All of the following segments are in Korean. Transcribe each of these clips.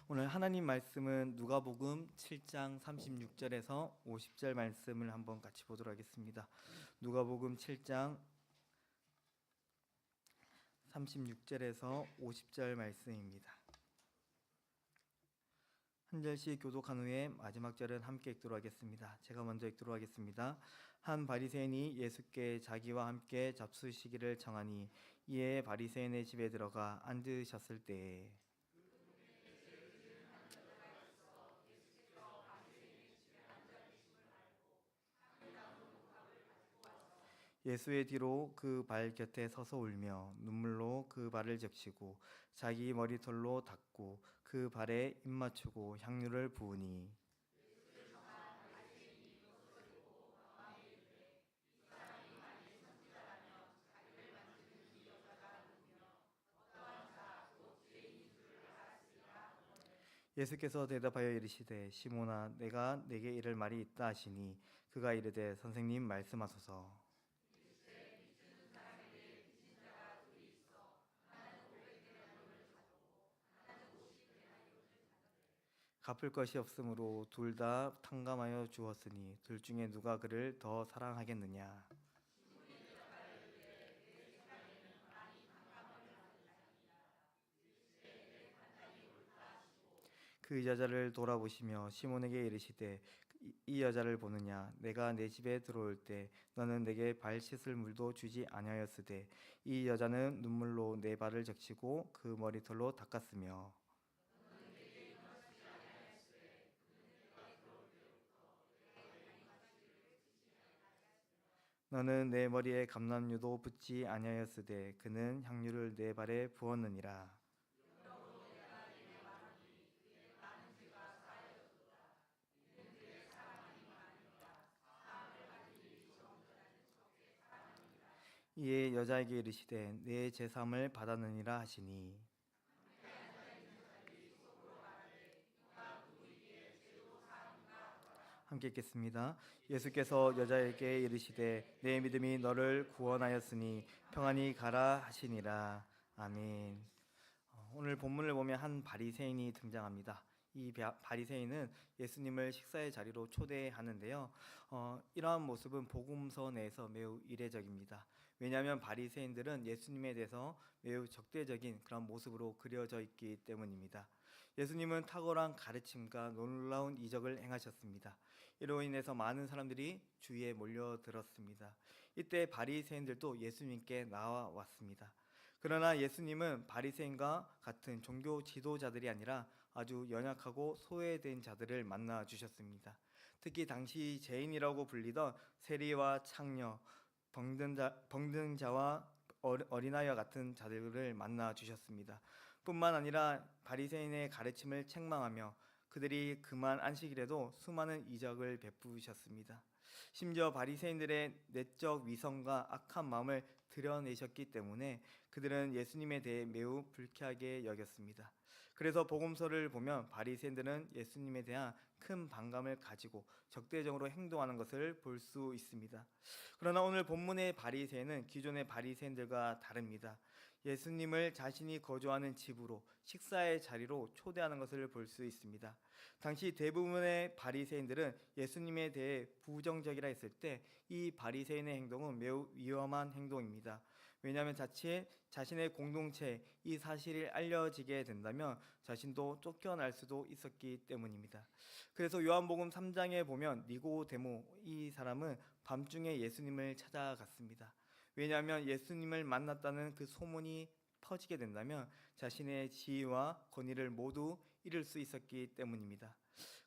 오늘 하나님 말씀은 누가복음 7장 36절에서 50절 말씀을 한번 같이 보도록 하겠습니다. 누가복음 7장 36절에서 50절 말씀입니다. 한 절씩 교독한 후에 마지막 절은 함께 읽도록 하겠습니다. 제가 먼저 읽도록 하겠습니다. 한 바리새인이 예수께 자기와 함께 잡수시기를 청하니 이에 바리새인의 집에 들어가 앉으셨을 때에 예수의 뒤로 그 발 곁에 서서 울며 눈물로 그 발을 적시고 자기 머리털로 닦고 그 발에 입 맞추고 향유를 부으니 예수께서 대답하여 이르시되 시몬아 내가 네게 이를 말이 있다 하시니 그가 이르되 선생님 말씀하소서. 갚을 것이 없으므로 둘 다 탕감하여 주었으니 둘 중에 누가 그를 더 사랑하겠느냐. 그 여자를 돌아보시며 시몬에게 이르시되 이 여자를 보느냐. 내가 내 집에 들어올 때 너는 내게 발 씻을 물도 주지 아니하였으되 이 여자는 눈물로 내 발을 적시고 그 머리털로 닦았으며 너는 내 머리에 감람유도 붓지 아니하였으되 그는 향유를 내 발에 부었느니라. 이에 여자에게 이르시되 내 제사함을 받았느니라 하시니 함께 읽겠습니다. 예수께서 여자에게 이르시되 내 믿음이 너를 구원하였으니 평안히 가라 하시니라. 아멘. 오늘 본문을 보면 한 바리새인이 등장합니다. 이 바리새인은 예수님을 식사의 자리로 초대하는데요. 이러한 모습은 복음서 내에서 매우 이례적입니다. 왜냐하면 바리새인들은 예수님에 대해서 매우 적대적인 그런 모습으로 그려져 있기 때문입니다. 예수님은 탁월한 가르침과 놀라운 이적을 행하셨습니다. 이로 인해서 많은 사람들이 주위에 몰려들었습니다. 이때 바리새인들도 예수님께 나와왔습니다. 그러나 예수님은 바리새인과 같은 종교 지도자들이 아니라 아주 연약하고 소외된 자들을 만나 주셨습니다. 특히 당시 죄인이라고 불리던 세리와 창녀, 병든자와 어린아이와 같은 자들을 만나 주셨습니다. 뿐만 아니라 바리새인의 가르침을 책망하며 그들이 그만 안식일에도 수많은 이적을 베푸셨습니다. 심지어 바리새인들의 내적 위선과 악한 마음을 드러내셨기 때문에 그들은 예수님에 대해 매우 불쾌하게 여겼습니다. 그래서 복음서를 보면 바리새인들은 예수님에 대한 큰 반감을 가지고 적대적으로 행동하는 것을 볼 수 있습니다. 그러나 오늘 본문의 바리새인은 기존의 바리새인들과 다릅니다. 예수님을 자신이 거주하는 집으로 식사의 자리로 초대하는 것을 볼 수 있습니다. 당시 대부분의 바리새인들은 예수님에 대해 부정적이라 했을 때 이 바리새인의 행동은 매우 위험한 행동입니다. 왜냐하면 자신의 공동체에 이 사실이 알려지게 된다면 자신도 쫓겨날 수도 있었기 때문입니다. 그래서 요한복음 3장에 보면 니고데모 이 사람은 밤중에 예수님을 찾아갔습니다. 왜냐하면 예수님을 만났다는 그 소문이 퍼지게 된다면 자신의 지위와 권위를 모두 잃을 수 있었기 때문입니다.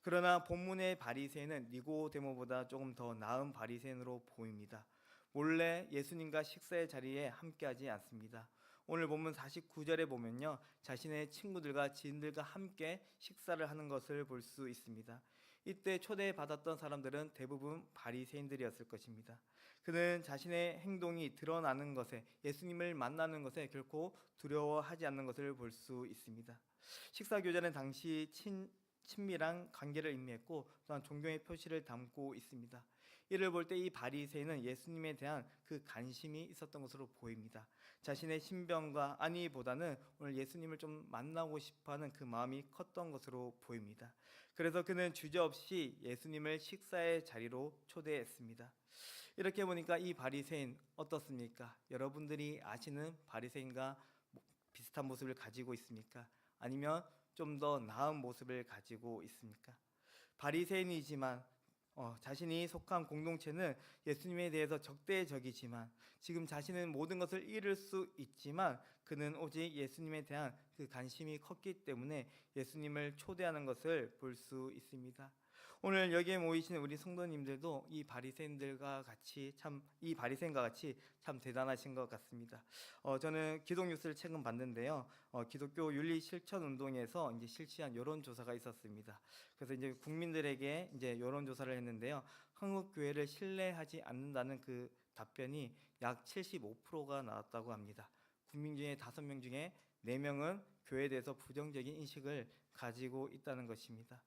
그러나 본문의 바리새인은 니고데모보다 조금 더 나은 바리새인으로 보입니다. 몰래 예수님과 식사의 자리에 함께하지 않습니다. 오늘 본문 49절에 보면요, 자신의 친구들과 지인들과 함께 식사를 하는 것을 볼 수 있습니다. 이때 초대받았던 사람들은 대부분 바리새인들이었을 것입니다. 그는 자신의 행동이 드러나는 것에, 예수님을 만나는 것에 결코 두려워하지 않는 것을 볼 수 있습니다. 식사 교제는 당시 친밀한 관계를 의미했고 또한 존경의 표시를 담고 있습니다. 이를 볼 때 이 바리새인은 예수님에 대한 그 관심이 있었던 것으로 보입니다. 자신의 신병과 안위보다는 오늘 예수님을 좀 만나고 싶어하는 그 마음이 컸던 것으로 보입니다. 그래서 그는 주저없이 예수님을 식사의 자리로 초대했습니다. 이렇게 보니까 이 바리새인 어떻습니까? 여러분들이 아시는 바리새인과 비슷한 모습을 가지고 있습니까? 아니면 좀 더 나은 모습을 가지고 있습니까? 바리새인이지만 자신이 속한 공동체는 예수님에 대해서 적대적이지만 지금 자신은 모든 것을 잃을 수 있지만 그는 오직 예수님에 대한 그 관심이 컸기 때문에 예수님을 초대하는 것을 볼 수 있습니다. 오늘 여기에 모이신 우리 성도님들도 이 바리새인과 같이 참 대단하신 것 같습니다. 저는 기독뉴스를 최근 봤는데요. 기독교 윤리 실천 운동에서 이제 실시한 여론 조사가 있었습니다. 그래서 이제 국민들에게 이제 여론 조사를 했는데요. 한국 교회를 신뢰하지 않는다는 그 답변이 약 75%가 나왔다고 합니다. 국민 중에 5명 중에 4명은 교회에 대해서 부정적인 인식을 가지고 있다는 것입니다.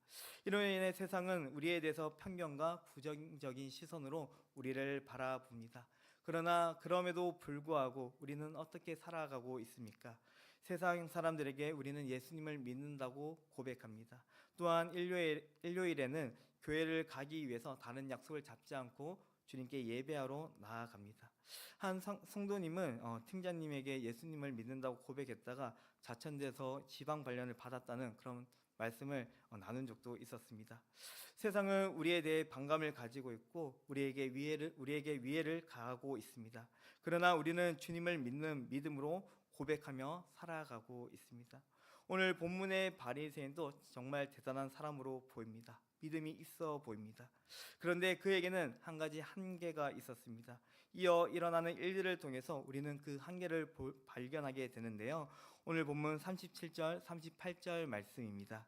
이로 인해 세상은 우리에 대해서 편견과 부정적인 시선으로 우리를 바라봅니다. 그러나 그럼에도 불구하고 우리는 어떻게 살아가고 있습니까? 세상 사람들에게 우리는 예수님을 믿는다고 고백합니다. 또한 일요일에는 교회를 가기 위해서 다른 약속을 잡지 않고 주님께 예배하러 나아갑니다. 한 성도님은 팀장님에게 예수님을 믿는다고 고백했다가 자천돼서 지방 발령을 받았다는 그런 말씀을 나눈 적도 있었습니다. 세상은 우리에 대해 반감을 가지고 있고 우리에게 위해를 가하고 있습니다. 그러나 우리는 주님을 믿는 믿음으로 고백하며 살아가고 있습니다. 오늘 본문의 바리새인도 정말 대단한 사람으로 보입니다. 믿음이 있어 보입니다. 그런데 그에게는 한 가지 한계가 있었습니다. 이어 일어나는 일들을 통해서 우리는 그 한계를 발견하게 되는데요. 오늘 본문 37절, 38절 말씀입니다.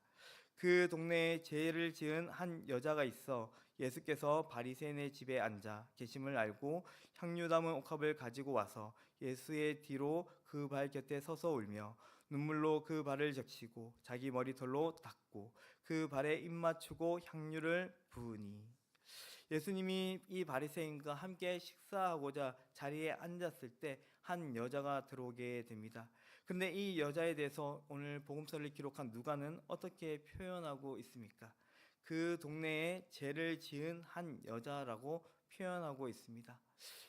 그 동네에 죄를 지은 한 여자가 있어 예수께서 바리새인의 집에 앉아 계심을 알고 향유 담은 옥합을 가지고 와서 예수의 뒤로 그 발 곁에 서서 울며 눈물로 그 발을 적시고 자기 머리털로 닦고 그 발에 입 맞추고 향유를 부으니. 예수님이 이 바리새인과 함께 식사하고자 자리에 앉았을 때 한 여자가 들어오게 됩니다. 그런데 이 여자에 대해서 오늘 복음서를 기록한 누가는 어떻게 표현하고 있습니까? 그 동네에 죄를 지은 한 여자라고 표현하고 있습니다.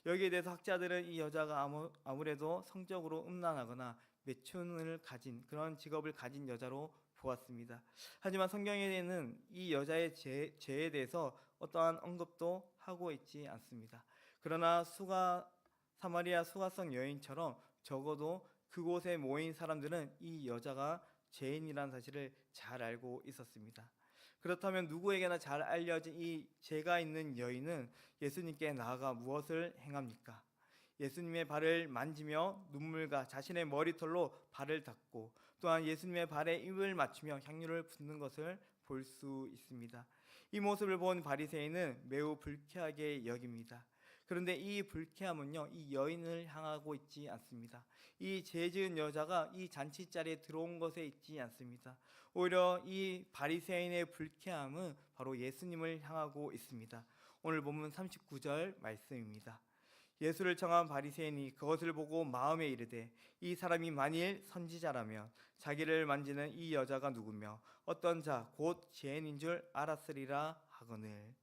여기에 대해서 학자들은 이 여자가 아무래도 성적으로 음란하거나 매춘을 가진 그런 직업을 가진 여자로 보았습니다. 하지만 성경에는 이 여자의 죄에 대해서 어떠한 언급도 하고 있지 않습니다. 그러나 사마리아 수가성 여인처럼 적어도 그곳에 모인 사람들은 이 여자가 죄인이라는 사실을 잘 알고 있었습니다. 그렇다면 누구에게나 잘 알려진 이 죄가 있는 여인은 예수님께 나아가 무엇을 행합니까? 예수님의 발을 만지며 눈물과 자신의 머리털로 발을 닦고 또한 예수님의 발에 입을 맞추며 향유를 붓는 것을 볼 수 있습니다. 이 모습을 본 바리새인은 매우 불쾌하게 여깁니다. 그런데 이 불쾌함은요, 이 여인을 향하고 있지 않습니다. 이 죄 지은 여자가 이 잔치자리에 들어온 것에 있지 않습니다. 오히려 이 바리새인의 불쾌함은 바로 예수님을 향하고 있습니다. 오늘 본문 39절 말씀입니다. 예수를 청한 바리새인이 그것을 보고 마음에 이르되 이 사람이 만일 선지자라면 자기를 만지는 이 여자가 누구며 어떤 자 곧 죄인인 줄 알았으리라 하거늘.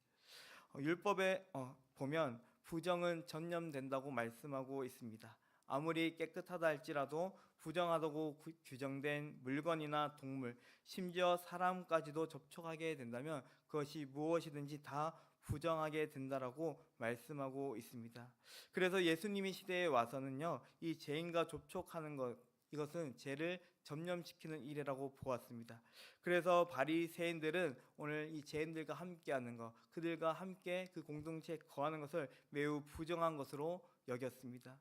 율법에 보면 부정은 전념된다고 말씀하고 있습니다. 아무리 깨끗하다 할지라도 부정하다고 규정된 물건이나 동물, 심지어 사람까지도 접촉하게 된다면 그것이 무엇이든지 다 부정하게 된다라고 말씀하고 있습니다. 그래서 예수님이 시대에 와서는요, 이 죄인과 접촉하는 이것은 죄를 전념시키는 일이라고 보았습니다. 그래서 바리새인들은 오늘 이 죄인들과 함께하는 것, 그들과 함께 그 공동체에 거하는 것을 매우 부정한 것으로 여겼습니다.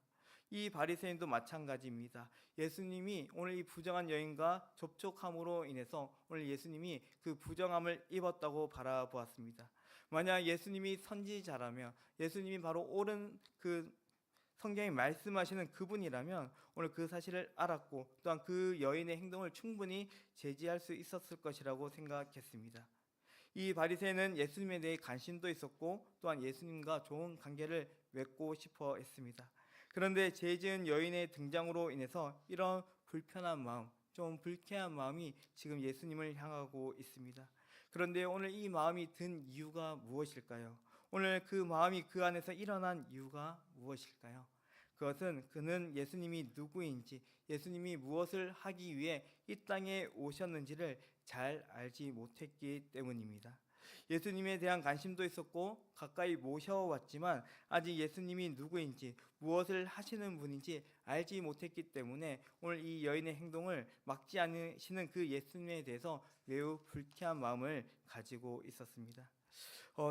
이 바리새인도 마찬가지입니다. 예수님이 오늘 이 부정한 여인과 접촉함으로 인해서 오늘 예수님이 그 부정함을 입었다고 바라보았습니다. 만약 예수님이 선지자라면, 예수님이 바로 옳은 그 성경이 말씀하시는 그분이라면 오늘 그 사실을 알았고 또한 그 여인의 행동을 충분히 제지할 수 있었을 것이라고 생각했습니다. 이 바리새인은 예수님에 대해 관심도 있었고 또한 예수님과 좋은 관계를 맺고 싶어 했습니다. 그런데 죄 지은 여인의 등장으로 인해서 이런 불편한 마음, 좀 불쾌한 마음이 지금 예수님을 향하고 있습니다. 그런데 오늘 이 마음이 든 이유가 무엇일까요? 오늘 그 마음이 그 안에서 일어난 이유가 무엇일까요? 그것은 그는 예수님이 누구인지, 예수님이 무엇을 하기 위해 이 땅에 오셨는지를 잘 알지 못했기 때문입니다. 예수님에 대한 관심도 있었고 가까이 모셔왔지만 아직 예수님이 누구인지 무엇을 하시는 분인지 알지 못했기 때문에 오늘 이 여인의 행동을 막지 않으시는 그 예수님에 대해서 매우 불쾌한 마음을 가지고 있었습니다.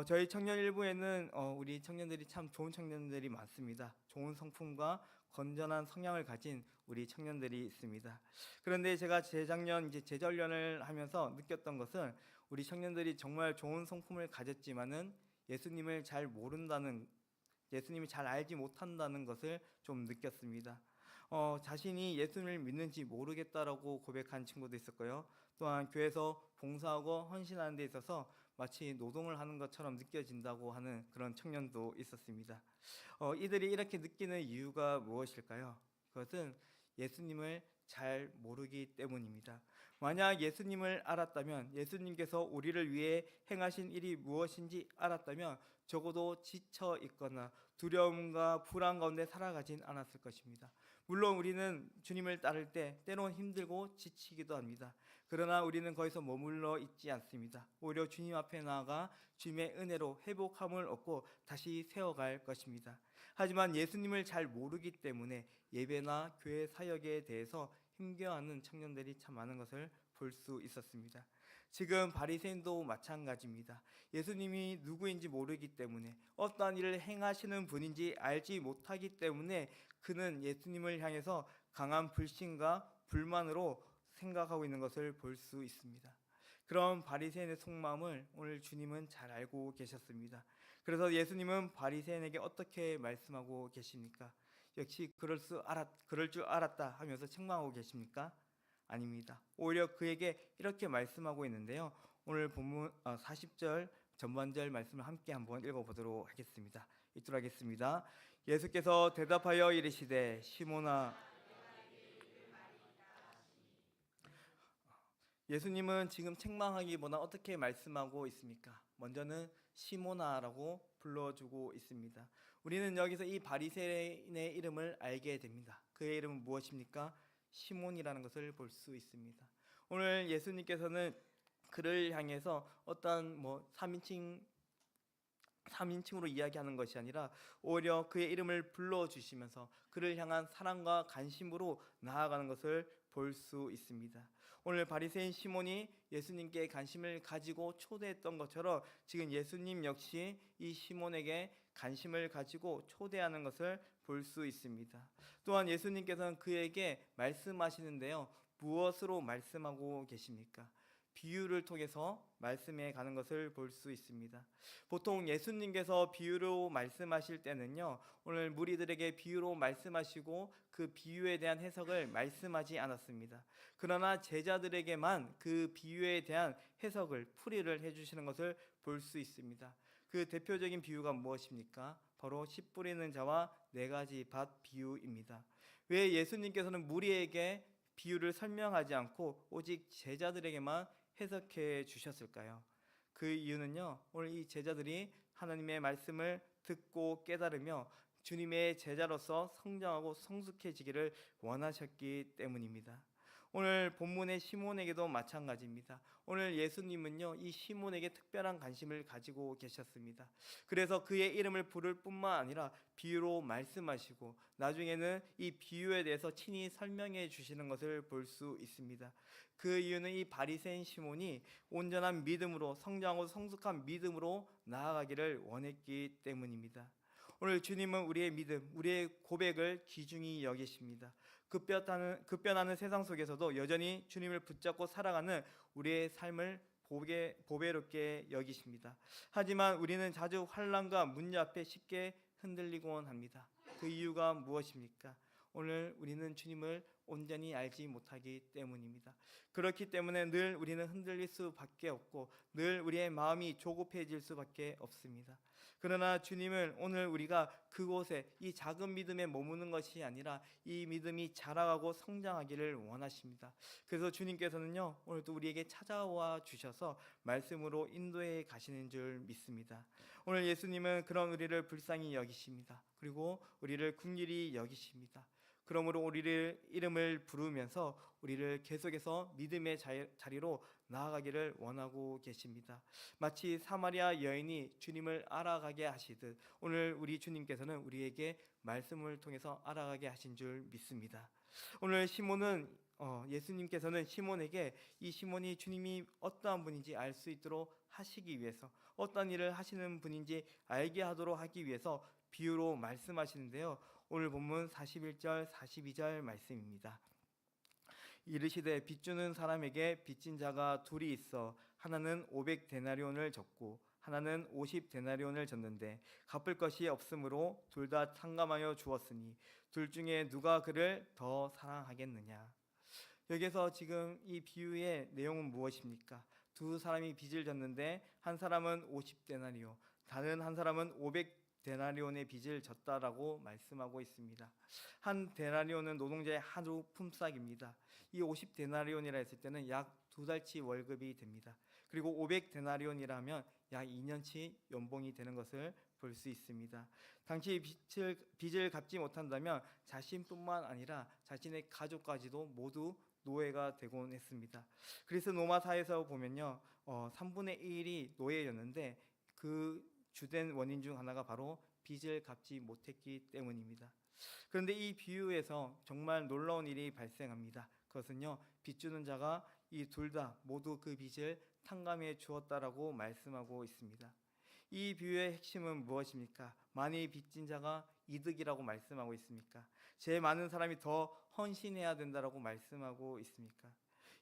저희 청년 일부에는 우리 청년들이 참 좋은 청년들이 많습니다. 좋은 성품과 건전한 성향을 가진 우리 청년들이 있습니다. 그런데 제가 재작년 이제 재전련을 하면서 느꼈던 것은 우리 청년들이 정말 좋은 성품을 가졌지만은 예수님을 잘 모른다는, 예수님을 잘 알지 못한다는 것을 좀 느꼈습니다. 자신이 예수님을 믿는지 모르겠다라고 고백한 친구도 있었고요. 또한 교회에서 봉사하고 헌신하는 데 있어서 마치 노동을 하는 것처럼 느껴진다고 하는 그런 청년도 있었습니다. 이들이 이렇게 느끼는 이유가 무엇일까요? 그것은 예수님을 잘 모르기 때문입니다. 만약 예수님을 알았다면, 예수님께서 우리를 위해 행하신 일이 무엇인지 알았다면 적어도 지쳐 있거나 두려움과 불안 가운데 살아가진 않았을 것입니다. 물론 우리는 주님을 따를 때 때론 힘들고 지치기도 합니다. 그러나 우리는 거기서 머물러 있지 않습니다. 오히려 주님 앞에 나아가 주님의 은혜로 회복함을 얻고 다시 세워갈 것입니다. 하지만 예수님을 잘 모르기 때문에 예배나 교회 사역에 대해서 힘겨워하는 청년들이 참 많은 것을 볼 수 있었습니다. 지금 바리새인도 마찬가지입니다. 예수님이 누구인지 모르기 때문에 어떠한 일을 행하시는 분인지 알지 못하기 때문에 그는 예수님을 향해서 강한 불신과 불만으로 생각하고 있는 것을 볼 수 있습니다. 그런 바리새인의 속마음을 오늘 주님은 잘 알고 계셨습니다. 그래서 예수님은 바리새인에게 어떻게 말씀하고 계십니까? 역시 그럴 줄 알았다 하면서 책망하고 계십니까? 아닙니다. 오히려 그에게 이렇게 말씀하고 있는데요. 오늘 본문 40절 전반절 말씀을 함께 한번 읽어보도록 하겠습니다. 읽도록 하겠습니다. 예수께서 대답하여 이르시되 시몬아, 예수님은 지금 책망하기보다 어떻게 말씀하고 있습니까? 먼저는 시몬아라고 불러주고 있습니다. 우리는 여기서 이 바리새인의 이름을 알게 됩니다. 그의 이름은 무엇입니까? 시몬이라는 것을 볼 수 있습니다. 오늘 예수님께서는 그를 향해서 어떤 3인칭으로 이야기하는 것이 아니라 오히려 그의 이름을 불러주시면서 그를 향한 사랑과 관심으로 나아가는 것을 볼 수 있습니다. 오늘 바리새인 시몬이 예수님께 관심을 가지고 초대했던 것처럼 지금 예수님 역시 이 시몬에게 관심을 가지고 초대하는 것을 볼 수 있습니다. 또한 예수님께서는 그에게 말씀하시는데요. 무엇으로 말씀하고 계십니까? 비유를 통해서 말씀해 가는 것을 볼 수 있습니다. 보통 예수님께서 비유로 말씀하실 때는요, 오늘 무리들에게 비유로 말씀하시고 그 비유에 대한 해석을 말씀하지 않았습니다. 그러나 제자들에게만 그 비유에 대한 해석을, 풀이를 해주시는 것을 볼 수 있습니다. 그 대표적인 비유가 무엇입니까? 바로 씨 뿌리는 자와 4가지 밭 비유입니다. 왜 예수님께서는 무리에게 비유를 설명하지 않고 오직 제자들에게만 해석해 주셨을까요? 그 이유는요, 오늘 이 제자들이 하나님의 말씀을 듣고 깨달으며 주님의 제자로서 성장하고 성숙해지기를 원하셨기 때문입니다. 오늘 본문의 시몬에게도 마찬가지입니다. 오늘 예수님은요, 이 시몬에게 특별한 관심을 가지고 계셨습니다. 그래서 그의 이름을 부를 뿐만 아니라 비유로 말씀하시고 나중에는 이 비유에 대해서 친히 설명해 주시는 것을 볼 수 있습니다. 그 이유는 이 바리새인 시몬이 온전한 믿음으로 성장하고 성숙한 믿음으로 나아가기를 원했기 때문입니다. 오늘 주님은 우리의 믿음, 우리의 고백을 귀중히 여기십니다. 급변하는 세상 속에서도 여전히 주님을 붙잡고 살아가는 우리의 삶을 보배롭게 여기십니다. 하지만 우리는 자주 환난과 문제 앞에 쉽게 흔들리곤 합니다. 그 이유가 무엇입니까? 오늘 우리는 주님을 온전히 알지 못하기 때문입니다. 그렇기 때문에 늘 우리는 흔들릴 수밖에 없고 늘 우리의 마음이 조급해질 수밖에 없습니다. 그러나 주님은 오늘 우리가 그곳에 이 작은 믿음에 머무는 것이 아니라 이 믿음이 자라가고 성장하기를 원하십니다. 그래서 주님께서는요, 오늘도 우리에게 찾아와 주셔서 말씀으로 인도해 가시는 줄 믿습니다. 오늘 예수님은 그런 우리를 불쌍히 여기십니다. 그리고 우리를 긍휼히 여기십니다. 그러므로 우리를 이름을 부르면서 우리를 계속해서 믿음의 자리로 나아가기를 원하고 계십니다. 마치 사마리아 여인이 주님을 알아가게 하시듯 오늘 우리 주님께서는 우리에게 말씀을 통해서 알아가게 하신 줄 믿습니다. 오늘 시몬은 예수님께서는 시몬에게 이 시몬이 주님이 어떠한 분인지 알 수 있도록 하시기 위해서, 어떤 일을 하시는 분인지 알게 하도록 하기 위해서 비유로 말씀하시는데요. 오늘 본문 41절 42절 말씀입니다. 이르시되 빚주는 사람에게 빚진 자가 둘이 있어 하나는 500데나리온을 졌고 하나는 50데나리온을 졌는데 갚을 것이 없으므로 둘 다 탕감하여 주었으니 둘 중에 누가 그를 더 사랑하겠느냐. 여기서 지금 이 비유의 내용은 무엇입니까? 두 사람이 빚을 졌는데 한 사람은 50데나리온, 다른 한 사람은 500데나리온의 빚을 졌다라고 말씀하고 있습니다. 한 데나리온은 노동자의 하루 품삯입니다. 이 50데나리온이라 했을 때는 약 2달치 월급이 됩니다. 그리고 500데나리온이라면 약 2년치 연봉이 되는 것을 볼 수 있습니다. 당시 빚을 갚지 못한다면 자신뿐만 아니라 자신의 가족까지도 모두 노예가 되곤 했습니다. 그래서 로마사에서 보면요, 3분의 1이 노예였는데 그 주된 원인 중 하나가 바로 빚을 갚지 못했기 때문입니다. 그런데 이 비유에서 정말 놀라운 일이 발생합니다. 그것은요, 빚주는 자가 이 둘 다 모두 그 빚을 탕감해 주었다라고 말씀하고 있습니다. 이 비유의 핵심은 무엇입니까? 많이 빚진 자가 이득이라고 말씀하고 있습니까? 제일 많은 사람이 더 헌신해야 된다라고 말씀하고 있습니까?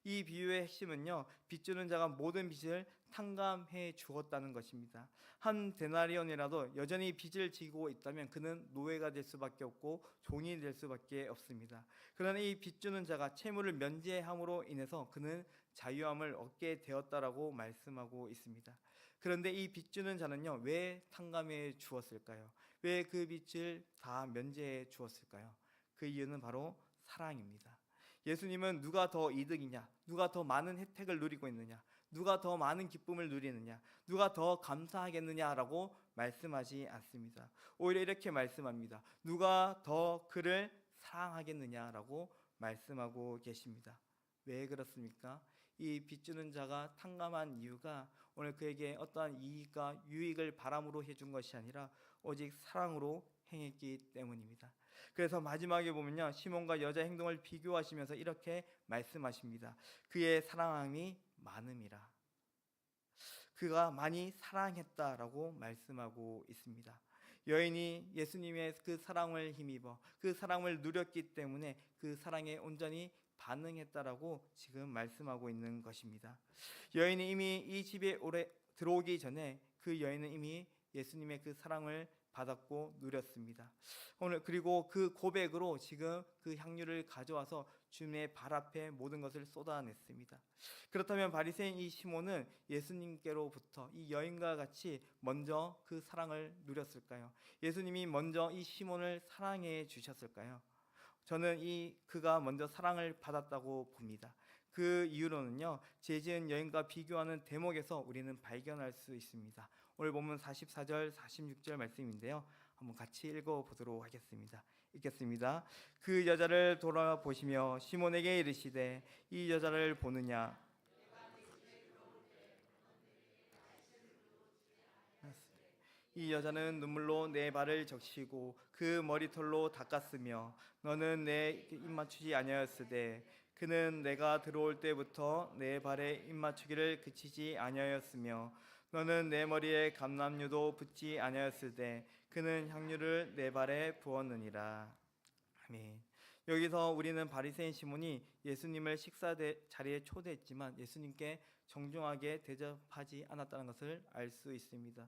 이 비유의 핵심은요, 빚주는 자가 모든 빚을 탕감해 주었다는 것입니다. 한 데나리온이라도 여전히 빚을 지고 있다면 그는 노예가 될 수밖에 없고 종이 될 수밖에 없습니다. 그러나 이 빚주는 자가 채무를 면제함으로 인해서 그는 자유함을 얻게 되었다라고 말씀하고 있습니다. 그런데 이 빚주는 자는요, 왜 탕감해 주었을까요? 왜 그 빚을 다 면제해 주었을까요? 그 이유는 바로 사랑입니다. 예수님은 누가 더 이득이냐, 누가 더 많은 혜택을 누리고 있느냐, 누가 더 많은 기쁨을 누리느냐, 누가 더 감사하겠느냐라고 말씀하지 않습니다. 오히려 이렇게 말씀합니다. 누가 더 그를 사랑하겠느냐라고 말씀하고 계십니다. 왜 그렇습니까? 이 빚주는 자가 탕감한 이유가 오늘 그에게 어떠한 이익과 유익을 바람으로 해준 것이 아니라 오직 사랑으로 행했기 때문입니다. 그래서 마지막에 보면요, 시몬과 여자 행동을 비교하시면서 이렇게 말씀하십니다. 그의 사랑함이 많음이라. 그가 많이 사랑했다라고 말씀하고 있습니다. 여인이 예수님의 그 사랑을 힘입어 그 사랑을 누렸기 때문에 그 사랑에 온전히 반응했다라고 지금 말씀하고 있는 것입니다. 여인이 이미 이 집에 들어오기 전에 그 여인은 이미 예수님의 그 사랑을 받았고 누렸습니다. 오늘 그리고 그 고백으로 지금 그 향유를 가져와서 주님의 발 앞에 모든 것을 쏟아냈습니다. 그렇다면 바리새인 이 시몬은 예수님께로부터 이 여인과 같이 먼저 그 사랑을 누렸을까요? 예수님이 먼저 이 시몬을 사랑해 주셨을까요? 저는 그가 먼저 사랑을 받았다고 봅니다. 그 이유로는요, 죄 지은 여인과 비교하는 대목에서 우리는 발견할 수 있습니다. 오늘 본문 44절 46절 말씀인데요, 한번 같이 읽어보도록 하겠습니다. 읽겠습니다. 그 여자를 돌아보시며 시몬에게 이르시되 이 여자를 보느냐. 이 여자는 눈물로 내 발을 적시고 그 머리털로 닦았으며 너는 내 입 맞추지 아니하였으되 그는 내가 들어올 때부터 내 발에 입 맞추기를 그치지 아니하였으며 너는 내 머리에 감람유도 붓지 아니하였으되 그는 향유를 내 발에 부었느니라. 아멘. 여기서 우리는 바리새인 시몬이 예수님을 식사 자리에 초대했지만 예수님께 정중하게 대접하지 않았다는 것을 알 수 있습니다.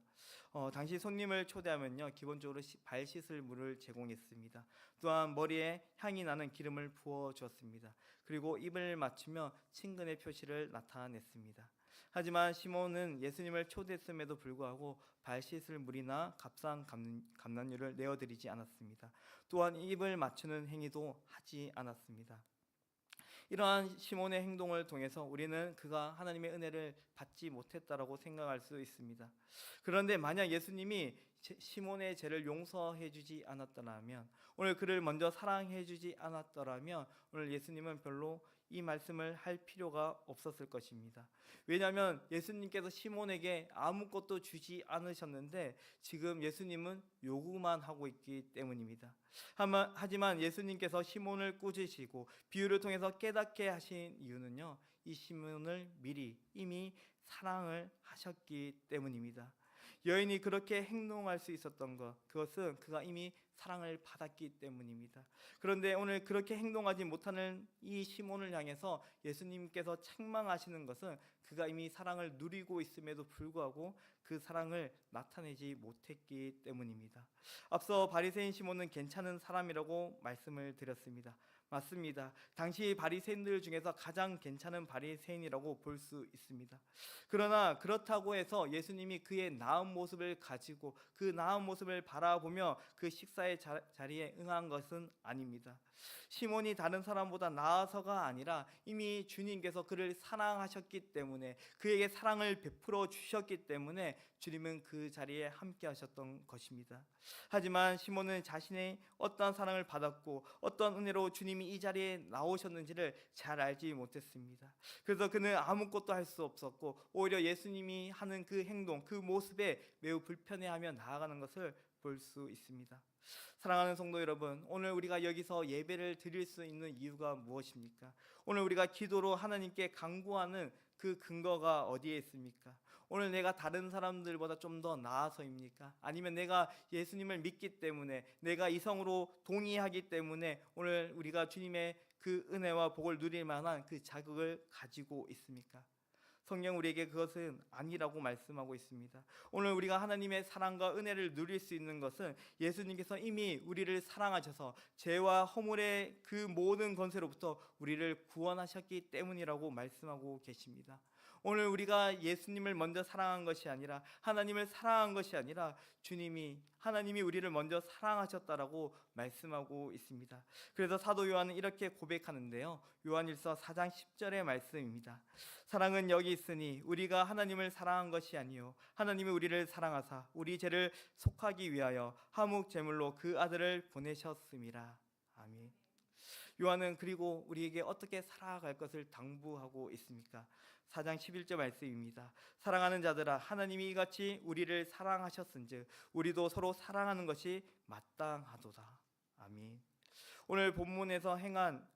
당시 손님을 초대하면요, 기본적으로 발 씻을 물을 제공했습니다. 또한 머리에 향이 나는 기름을 부어 주었습니다. 그리고 입을 맞추며 친근의 표시를 나타냈습니다. 하지만 시몬은 예수님을 초대했음에도 불구하고 발 씻을 물이나 값싼 감난유를 내어드리지 않았습니다. 또한 입을 맞추는 행위도 하지 않았습니다. 이러한 시몬의 행동을 통해서 우리는 그가 하나님의 은혜를 받지 못했다라고 생각할 수 있습니다. 그런데 만약 예수님이 시몬의 죄를 용서해 주지 않았더라면, 오늘 그를 먼저 사랑해 주지 않았더라면 오늘 예수님은 별로 이 말씀을 할 필요가 없었을 것입니다. 왜냐하면 예수님께서 시몬에게 아무것도 주지 않으셨는데 지금 예수님은 요구만 하고 있기 때문입니다. 하지만 예수님께서 시몬을 꾸짖으시고 비유를 통해서 깨닫게 하신 이유는요, 이 시몬을 미리 이미 사랑을 하셨기 때문입니다. 여인이 그렇게 행동할 수 있었던 것, 그것은 그가 이미 사랑을 받았기 때문입니다. 그런데 오늘 그렇게 행동하지 못하는 이 시몬을 향해서 예수님께서 책망하시는 것은 그가 이미 사랑을 누리고 있음에도 불구하고 그 사랑을 나타내지 못했기 때문입니다. 앞서 바리새인 시몬은 괜찮은 사람이라고 말씀을 드렸습니다. 맞습니다. 당시 바리새인들 중에서 가장 괜찮은 바리새인이라고 볼 수 있습니다. 그러나 그렇다고 해서 예수님이 그의 나은 모습을 가지고 그 나은 모습을 바라보며 그 식사의 자리에 응한 것은 아닙니다. 시몬이 다른 사람보다 나아서가 아니라 이미 주님께서 그를 사랑하셨기 때문에, 그에게 사랑을 베풀어 주셨기 때문에 주님은 그 자리에 함께 하셨던 것입니다. 하지만 시몬은 자신의 어떤 사랑을 받았고 어떤 은혜로 주님이 이 자리에 나오셨는지를 잘 알지 못했습니다. 그래서 그는 아무것도 할 수 없었고 오히려 예수님이 하는 그 행동, 그 모습에 매우 불편해하며 나아가는 것을 볼 수 있습니다. 사랑하는 성도 여러분, 오늘 우리가 여기서 예배를 드릴 수 있는 이유가 무엇입니까? 오늘 우리가 기도로 하나님께 간구하는 그 근거가 어디에 있습니까? 오늘 내가 다른 사람들보다 좀 더 나아서입니까? 아니면 내가 예수님을 믿기 때문에, 내가 이성으로 동의하기 때문에 오늘 우리가 주님의 그 은혜와 복을 누릴 만한 그 자격을 가지고 있습니까? 성경 우리에게 그것은 아니라고 말씀하고 있습니다. 오늘 우리가 하나님의 사랑과 은혜를 누릴 수 있는 것은 예수님께서 이미 우리를 사랑하셔서 죄와 허물의 그 모든 권세로부터 우리를 구원하셨기 때문이라고 말씀하고 계십니다. 오늘 우리가 예수님을 먼저 사랑한 것이 아니라, 하나님을 사랑한 것이 아니라 하나님이 우리를 먼저 사랑하셨다라고 말씀하고 있습니다. 그래서 사도 요한은 이렇게 고백하는데요, 요한일서 4장 10절의 말씀입니다. 사랑은 여기 있으니 우리가 하나님을 사랑한 것이 아니요 하나님이 우리를 사랑하사 우리 죄를 속하기 위하여 화목 제물로 그 아들을 보내셨음이라. 아멘. 요한은 그리고 우리에게 어떻게 살아갈 것을 당부하고 있습니까? 4장 11절 말씀입니다. 사랑하는 자들아, 하나님이 이같이 우리를 사랑하셨은즉 우리도 서로 사랑하는 것이 마땅하도다. 아멘. 오늘 본문에서 행한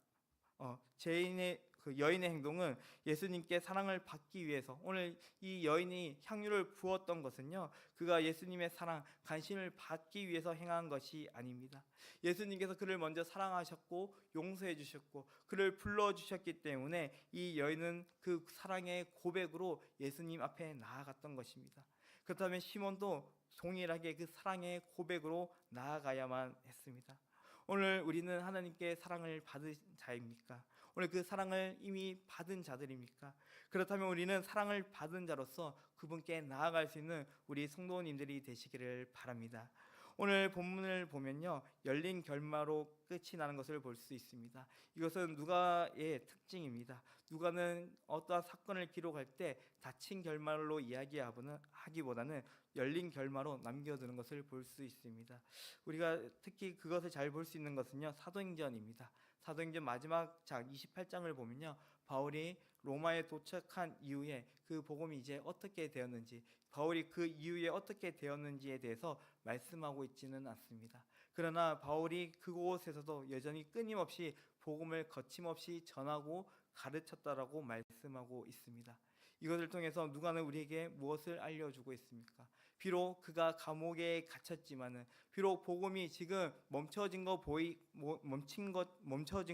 그 여인의 행동은 예수님께 사랑을 받기 위해서, 오늘 이 여인이 향유를 부었던 것은요, 그가 예수님의 사랑, 간신을 받기 위해서 행한 것이 아닙니다. 예수님께서 그를 먼저 사랑하셨고 용서해 주셨고 그를 불러주셨기 때문에 이 여인은 그 사랑의 고백으로 예수님 앞에 나아갔던 것입니다. 그렇다면 시몬도 동일하게 그 사랑의 고백으로 나아가야만 했습니다. 오늘 우리는 하나님께 사랑을 받은 자입니까? 오늘 그 사랑을 이미 받은 자들입니까? 그렇다면 우리는 사랑을 받은 자로서 그분께 나아갈 수 있는 우리 성도님들이 되시기를 바랍니다. 오늘 본문을 보면요, 열린 결말로 끝이 나는 것을 볼 수 있습니다. 이것은 누가의 특징입니다. 누가는 어떠한 사건을 기록할 때 닫힌 결말로 이야기하기보다는 열린 결말로 남겨두는 것을 볼 수 있습니다. 우리가 특히 그것을 잘 볼 수 있는 것은요, 사도행전입니다. 사도행전 마지막 장 28장을 보면요, 바울이 로마에 도착한 이후에 그 복음이 이제 어떻게 되었는지, 바울이 그 이후에 어떻게 되었는지에 대해서 말씀하고 있지는 않습니다. 그러나 바울이 그곳에서도 여전히 끊임없이 복음을 거침없이 전하고 가르쳤다라고 말씀하고 있습니다. 이것을 통해서 누가는 우리에게 무엇을 알려주고 있습니까? 비록 그가 감옥에 갇혔지만은, 비록 복음이 지금 멈춰진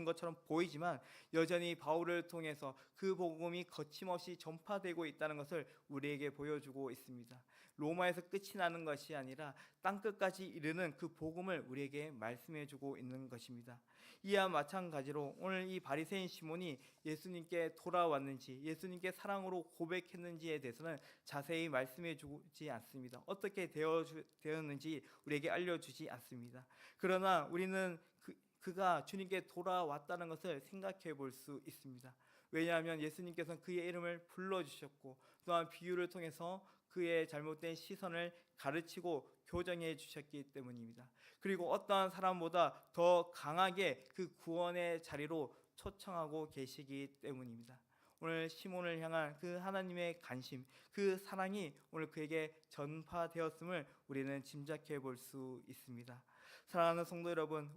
것처럼 보이지만 여전히 바울을 통해서 그 복음이 거침없이 전파되고 있다는 것을 우리에게 보여주고 있습니다. 로마에서 끝이 나는 것이 아니라 땅끝까지 이르는 그 복음을 우리에게 말씀해주고 있는 것입니다. 이와 마찬가지로 오늘 이 바리새인 시몬이 예수님께 돌아왔는지, 예수님께 사랑으로 고백했는지에 대해서는 자세히 말씀해주지 않습니다. 어떻게 되었는지 우리에게 알려주지 않습니다. 그러나 우리는 그가 주님께 돌아왔다는 것을 생각해 볼 수 있습니다. 왜냐하면 예수님께서는 그의 이름을 불러주셨고, 또한 비유를 통해서 그의 잘못된 시선을 가르치고 교정해 주셨기 때문입니다. 그리고 어떠한 사람보다 더 강하게 그 구원의 자리로 초청하고 계시기 때문입니다. 오늘 시몬을 향한 그 하나님의 관심, 그 사랑이 오늘 그에게 전파되었음을 우리는 짐작해 볼 수 있습니다. 사랑하는 성도 여러분,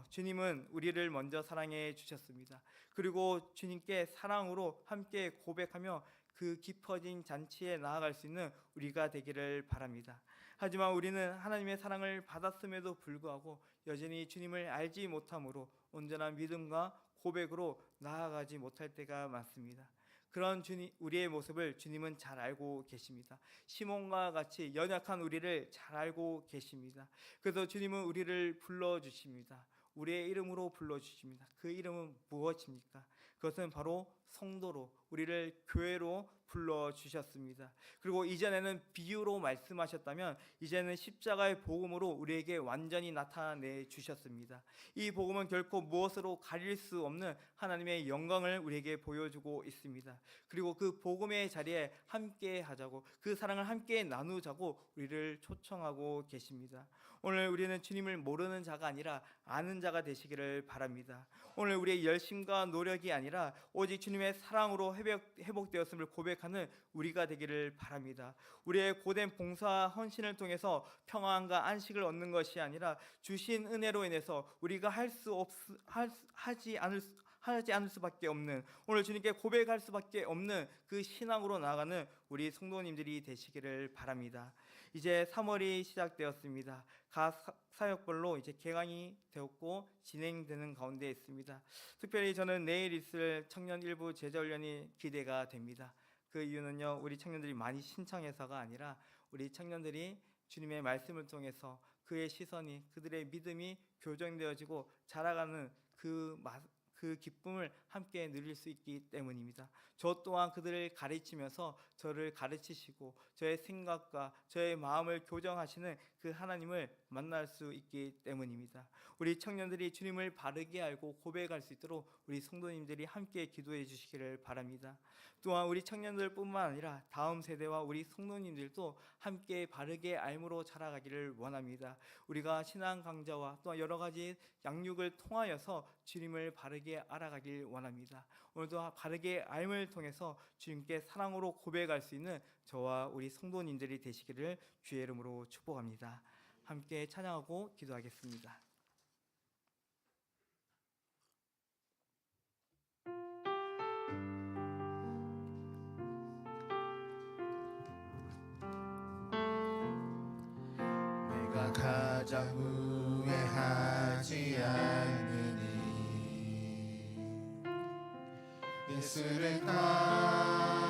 주님은 우리를 먼저 사랑해 주셨습니다. 그리고 주님께 사랑으로 함께 고백하며 그 깊어진 잔치에 나아갈 수 있는 우리가 되기를 바랍니다. 하지만 우리는 하나님의 사랑을 받았음에도 불구하고 여전히 주님을 알지 못함으로 온전한 믿음과 고백으로 나아가지 못할 때가 많습니다. 그런 우리의 모습을 주님은 잘 알고 계십니다. 시몬과 같이 연약한 우리를 잘 알고 계십니다. 그래서 주님은 우리를 불러주십니다. 우리의 이름으로 불러주십니다. 그 이름은 무엇입니까? 그것은 바로 성도로, 우리를 교회로 불러주셨습니다. 그리고 이전에는 비유로 말씀하셨다면 이제는 십자가의 복음으로 우리에게 완전히 나타내 주셨습니다. 이 복음은 결코 무엇으로 가릴 수 없는 하나님의 영광을 우리에게 보여주고 있습니다. 그리고 그 복음의 자리에 함께 하자고, 그 사랑을 함께 나누자고 우리를 초청하고 계십니다. 오늘 우리는 주님을 모르는 자가 아니라 아는 자가 되시기를 바랍니다. 오늘 우리의 열심과 노력이 아니라 오직 주님의 사랑으로 회복되었음을 고백하는 우리가 되기를 바랍니다. 우리의 고된 봉사와 헌신을 통해서 평안과 안식을 얻는 것이 아니라 주신 은혜로 인해서 우리가 하지 않을 수밖에 없는, 오늘 주님께 고백할 수밖에 없는 그 신앙으로 나아가는 우리 성도님들이 되시기를 바랍니다. 이제 3월이 시작되었습니다. 각 사역별로 이제 개강이 되었고 진행되는 가운데 있습니다. 특별히 저는 내일 있을 청년 일부 제자훈련이 기대가 됩니다. 그 이유는요, 우리 청년들이 많이 신청해서가 아니라 우리 청년들이 주님의 말씀을 통해서 그의 시선이, 그들의 믿음이 교정되어지고 자라가는 그 기쁨을 함께 누릴 수 있기 때문입니다. 저 또한 그들을 가르치면서 저를 가르치시고 저의 생각과 저의 마음을 교정하시는 그 하나님을 만날 수 있기 때문입니다. 우리 청년들이 주님을 바르게 알고 고백할 수 있도록 우리 성도님들이 함께 기도해 주시기를 바랍니다. 또한 우리 청년들뿐만 아니라 다음 세대와 우리 성도님들도 함께 바르게 알므로 자라가기를 원합니다. 우리가 신앙 강좌와 또 여러 가지 양육을 통하여서 주님을 바르게 알아가길 원합니다. 오늘도 바르게 알을 통해서 주님께 사랑으로 고백할 수 있는 저와 우리 성도님들이 되시기를 주의 이름으로 축복합니다. 함께 찬양하고 기도하겠습니다. 내가 가장 후회하지 않으니 예수를 따르느니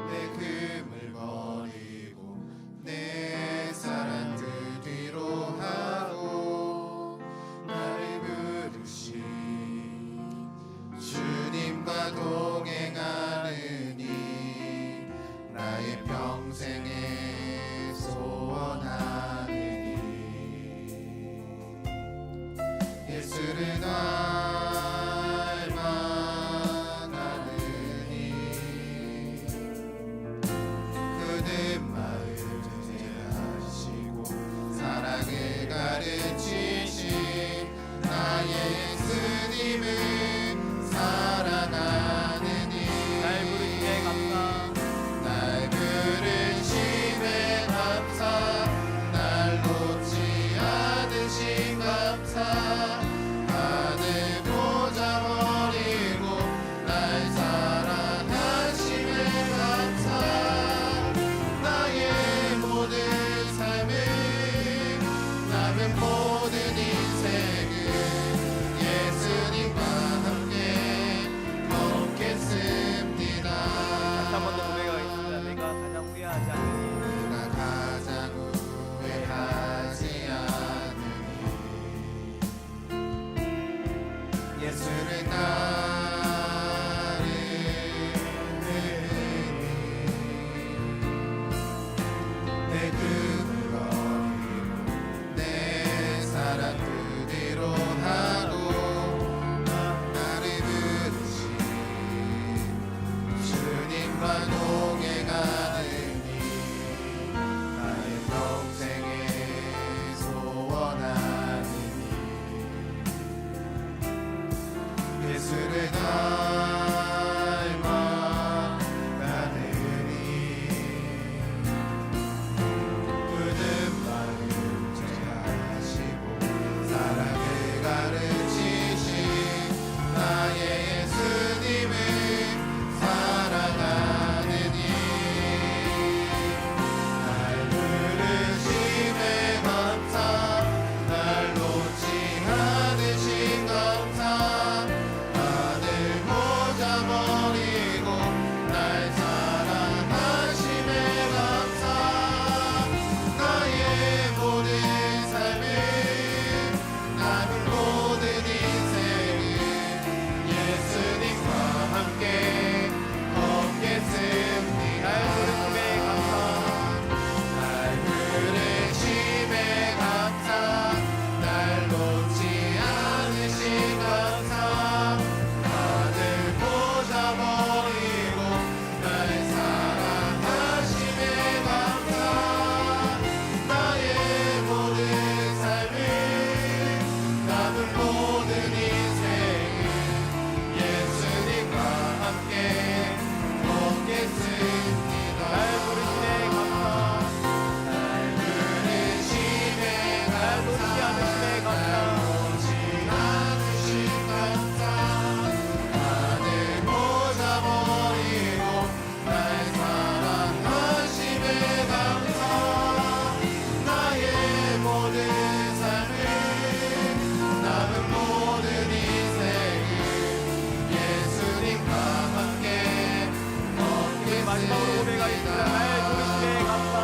내 금을 버리고 내 사랑들 뒤로 하고 나를 부르신 주님과 동행하느니 나의 평생에 소원하느니 예수 예수를 따르니 내 금을 버리고 내 사랑 그대로 하고 나를 부르신 주님과 동행하느니 나의 평생에 소원하느니 예수를 닮아 가느니 굳은 마음 제하시고 사랑을 가르치신 나의 예수님을 사랑하느니 날 부르심에 감사 날 놓지 않으신 감사 하늘 모자 버리고 날 사랑하심에 감사 나의 모든 삶을 남은 모든 인생을 예수님과 함께 걷겠습니다. 날 부르심에 감사 날 놓지 않으신 감사 하늘 모자 버리고 날 사랑하심에 감사 나의 모든 삶을 남은 모든 인생을 예수님과 함께 걷겠습니다. 날 부르심에 감사 날 부르심에 감사 날 놓지 않으신 감사 하늘 모자 버리고 날 사랑하심에 감사 나의 모든 삶을 남은 모든 인생을 예수님과 함께 마지막으로 고백하겠습니다. 날 부르심에 감사.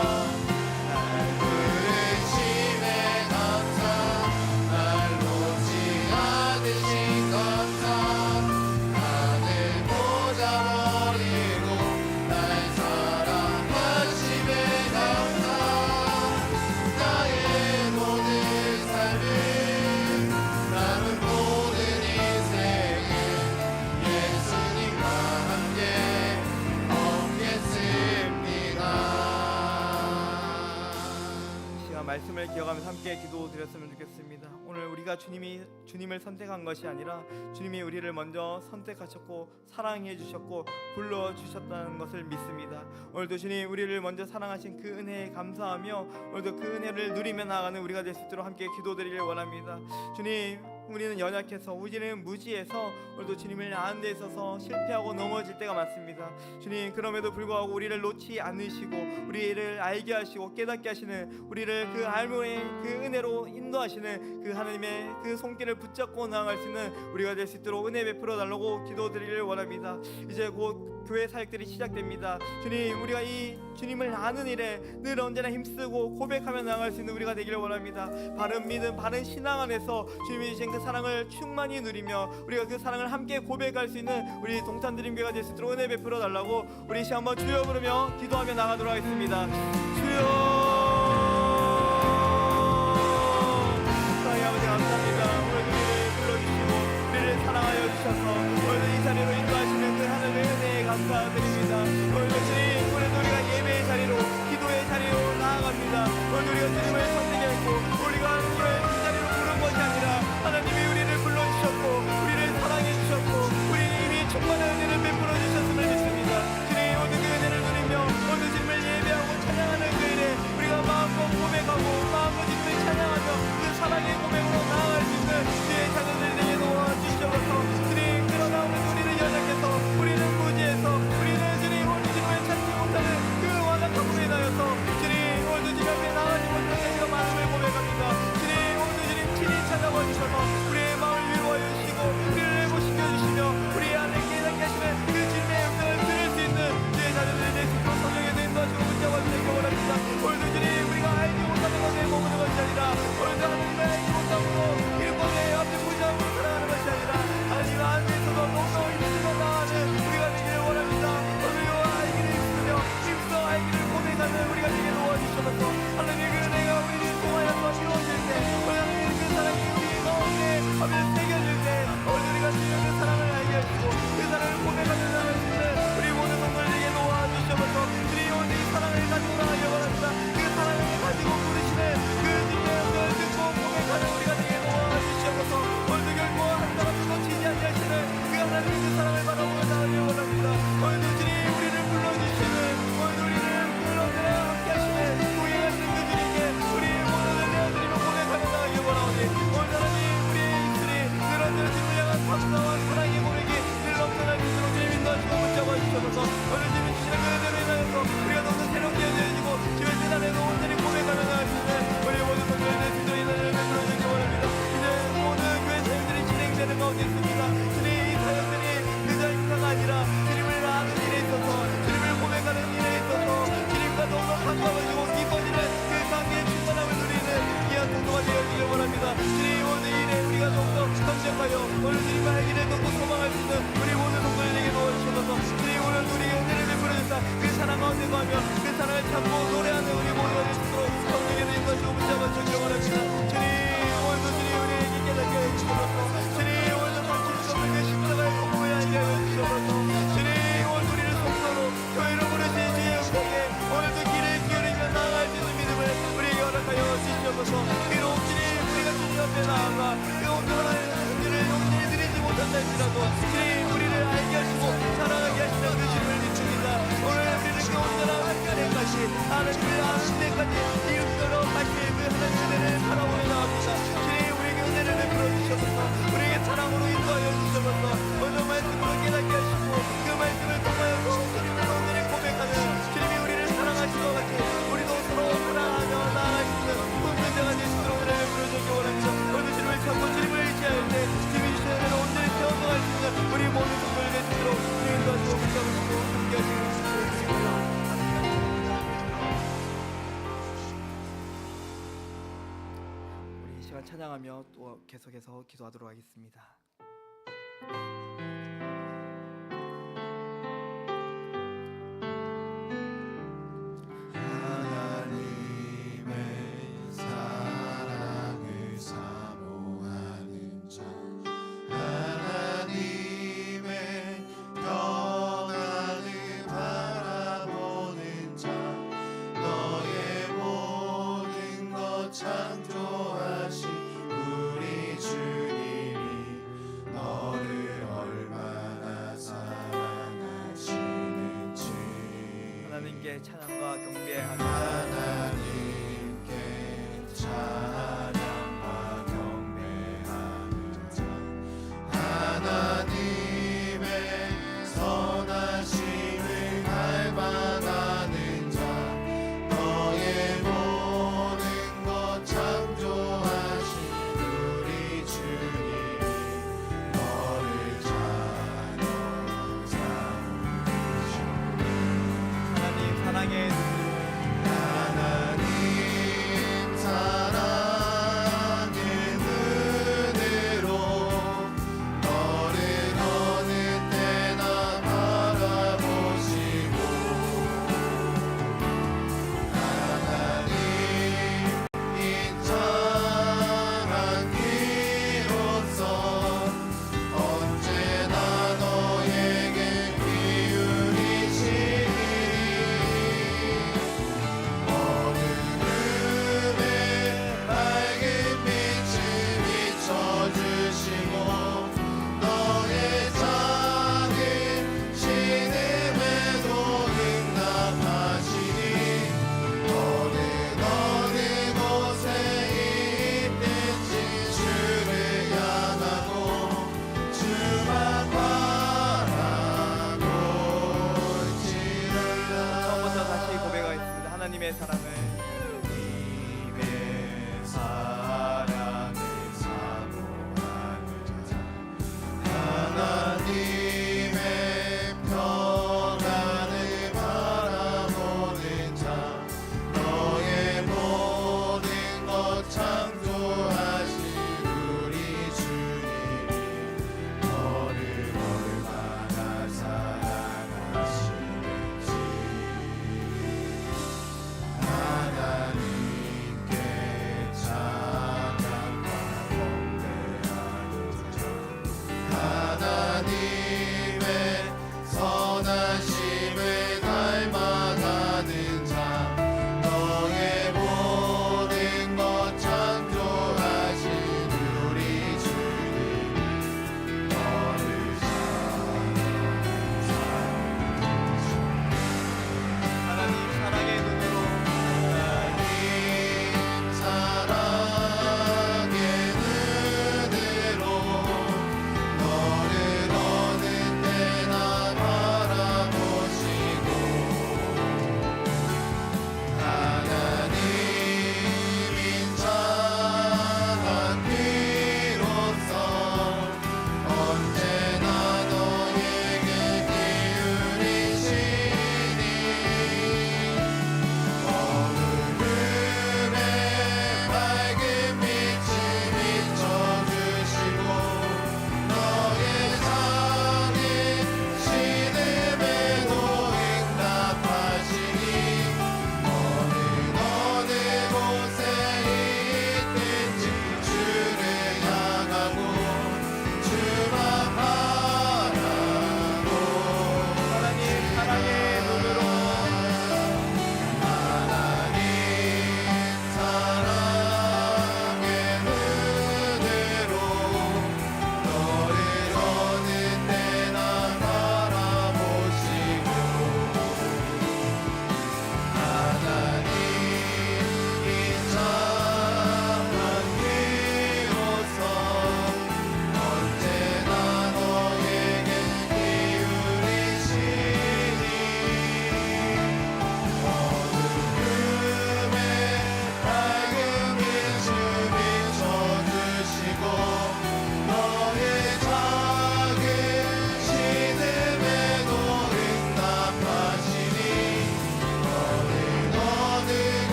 날 부르심에 감사 날 놓지 않으신 감사 하늘 모자 버리고 날 사랑하심에 감사 나의 모든 삶을 남은 모든 인생을 예수님과 함께 시간 말씀을 기억하면서 함께 기도드렸으면 좋겠습니다. 오늘 우리가 주님을 선택한 것이 아니라 주님이 우리를 먼저 선택하셨고 사랑해 주셨고 불러 주셨다는 것을 믿습니다. 오늘도 주님 우리를 먼저 사랑하신 그 은혜에 감사하며 오늘도 그 은혜를 누리며 나아가는 우리가 될 수 있도록 함께 기도드리길 원합니다. 주님 우리는 연약해서 우리는 무지해서 오늘도 주님을 아는 데 있어서 실패하고 넘어질 때가 많습니다. 주님 그럼에도 불구하고 우리를 놓지 않으시고 우리를 알게 하시고 깨닫게 하시는 우리를 그 알모의 그 은혜로 인도하시는 그 하나님의 그 손길을 붙잡고 나아갈 수 있는 우리가 될 수 있도록 은혜 베풀어 달라고 기도드리길 원합니다. 이제 곧 교회 사역들이 시작됩니다. 주님 우리가 이 주님을 아는 일에 늘 언제나 힘쓰고 고백하며 나아갈 수 있는 우리가 되기를 원합니다. 바른 믿음 바른 신앙 안에서 주님이 주신 그 사랑을 충만히 누리며 우리가 그 사랑을 함께 고백할 수 있는 우리 동탄드림교회가 될 수 있도록 은혜 베풀어 달라고 우리 시간 한번 주여 부르며 기도하며 나가도록 하겠습니다. 주여 사랑의 아버지 감사합니다. 오늘도 우리를 불러주시고 우리를 사랑하여 주셔서 오늘도 이 자리로 인도하시는 그 하늘의 은혜에 감사드립니다. 오늘도 주님 오늘도 우리가 예배의 자리로 기도의 자리로 나아갑니다. 오늘도 우리가 주님을 선택했고 우리가 주님을 이 자리로 부른 것이 아니라 하나님이 우리를 불러주셨고 우리를 사랑해 주셨고 우리는 이미 충만한 은혜를 베풀어 주셨음을 믿습니다. 주님 오늘 그 은혜를 누리며 오늘 주님을 예배하고 찬양하는 그 일에 우리가 마음껏 고백하고 마음껏 주님을 찬양하며 그 사랑의 고백으로 나아갈 수 있는 주의 자녀들 되게 도와주셔서 주님 그 있습니다. 주님, 이 사역들이 그저 행사가 아니라 주님을 아는 일에 있어서, 주님을 고백하는 일에 있어서 주님과 더욱더 가까워지고 깊어지는 그 상계의 충만함을 누리는 귀한 성도가 되어지길 원합니다. 주님, 오늘 일에 우리가 더욱더 성장하여 오늘 주님을 알기를 더욱더 소망할 수 있는 우리 모든 성도들에게 도와주셔서 주님, 오늘 우리에게 은혜를 베풀어 주사 그 사랑 가운데 거하며 그 사랑을 찾고 노래하는 우리 모두가 될 수 있도록 성령의 능력과 주 붙잡아 주길 원합니다. 주님, 오늘도 주님 우리에게 깨닫게 해주셔서 주님, 오늘도 당신의 없는 그 십자가의 공로에 알게 하여 주셔서 주님, 오늘 우리를 성도로 교회로 부르신 주의 영광에 오늘도 길을 기울이며 나아갈 수 있는 믿음을 우리에게 허락하여 주시옵소서. 비록 주님 우리가 주님 앞에 나아가 그 온전한 은혜를 온전히 드리지 못한다 할지라도 주님, 우리를 알게 하시고 사랑하게 하시는 그 주님을 믿습니다. 오늘 우리는 그 온전한 때까지 하나님을 아는 때까지 이웃으로 다시 그 하나님의 은혜를 바라보며 나옵니다. 주님, 우리에게 은혜를 베풀어 주셔서 우리에게 사랑으로 인도하여 주셔서 오늘 말씀으로 깨닫게 하시고 그 말씀을 통하여 주님을 온전히 고백하는 주님이 우리를 사랑하신 것 같이 우리도 서로 사랑하며 나아갈 수 있는 공동체가 될 수 있도록 은혜를 부여주기 원합니다. 오늘 주님을 찾고 주님을 의지할 때 주님이 주시는 은혜를 온전히 채워나갈 수 있는 우리 모든 성도를 되시도록 주님 도와주고 붙잡으시고 함께 하시는 주님입니다. 우리 이 시간 찬양하며 또 계속해서 기도하도록 하겠습니다. 하나님의 사랑을 사모하는 자, 하나님의 평안을 바라보는 자, 너의 모든 것 창조하신 우리 주님이 너를 얼마나 사랑하시는지 하나님께 찬양과 경배하며 하나님께 찬양과 경배하는 자, 하나님의 선하심을 갈망하는 자, 너의 모든 것 창조하신 우리 주님이 너를 자녀 삼으시오. 하나님 사랑의 눈으로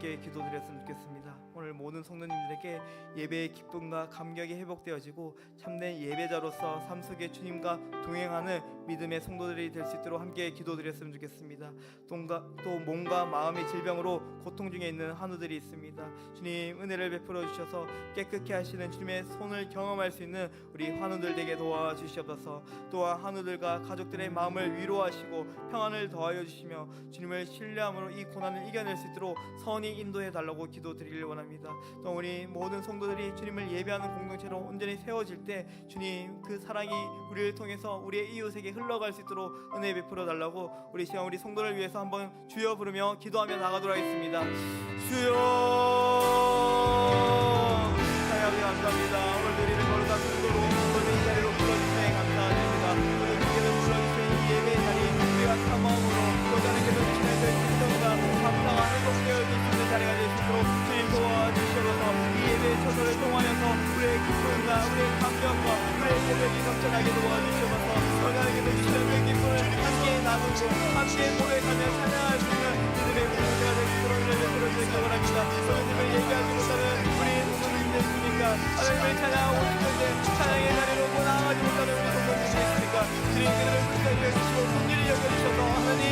함께 기도드렸으면 좋겠습니다. 오늘 모든 성도님들에게 예배의 기쁨과 감격이 회복되어지고 참된 예배자로서 삶 속에 주님과 동행하는 믿음의 성도들이 될 수 있도록 함께 기도드렸으면 좋겠습니다. 또 몸과 마음의 질병으로 고통 중에 있는 한우들이 있습니다. 주님 은혜를 베풀어 주셔서 깨끗게 하시는 주님의 손을 경험할 수 있는 우리 한우들 되게 도와주시옵소서. 또한 한우들과 가족들의 마음을 위로하시고 평안을 더하여 주시며 주님을 신뢰함으로 이 고난을 이겨낼 수 있도록 선히 인도해 달라고 기도드리길 원합니다. 또 우리 모든 성도들이 주님을 예배하는 공동체로 온전히 세워질 때 주님 그 사랑이 우리를 통해서 우리의 이웃에게 흘러갈 수 있도록 은혜 베풀어 달라고 우리 시간 우리 성도를 위해서 한번 주여 부르며 기도하며 나가도록 하겠습니다. 주여 하나님 감사합니다. 오늘 우리를 거룩한 성도로 오늘 이 자리로 불러주시니 감사드립니다. 오늘 우리를 불러주신 이 예배 자리 우리가 탐험으로 또 하나님께서 주시는 그 진정과 감사가 회복되어 줄 수 있는 자리가 될 수 있도록 주님 도와주시옵소서. 이 예배 초소를 통하여서 우리의 기쁨과 우리의 감격과 우리의 예배를 넘쳐나게 도와주시옵소서. 하나님께서 주시는 그 기쁨을 함께 나누고 함께 고백하며 찬양할 수 있는 믿음의 공동체가 될 수 있도록 은혜를 베풀어주시기 원합니다. 하나님을 얘기하지 못하는 우리 성도님들 있습니까? 하나님을 찬양하고 싶은데 찬양의 자리로 나아가지 못하는 우리 성도님들이 있습니까? 주님 그들을 붙잡아 주시고 긍휼히 여겨주셔서 하나님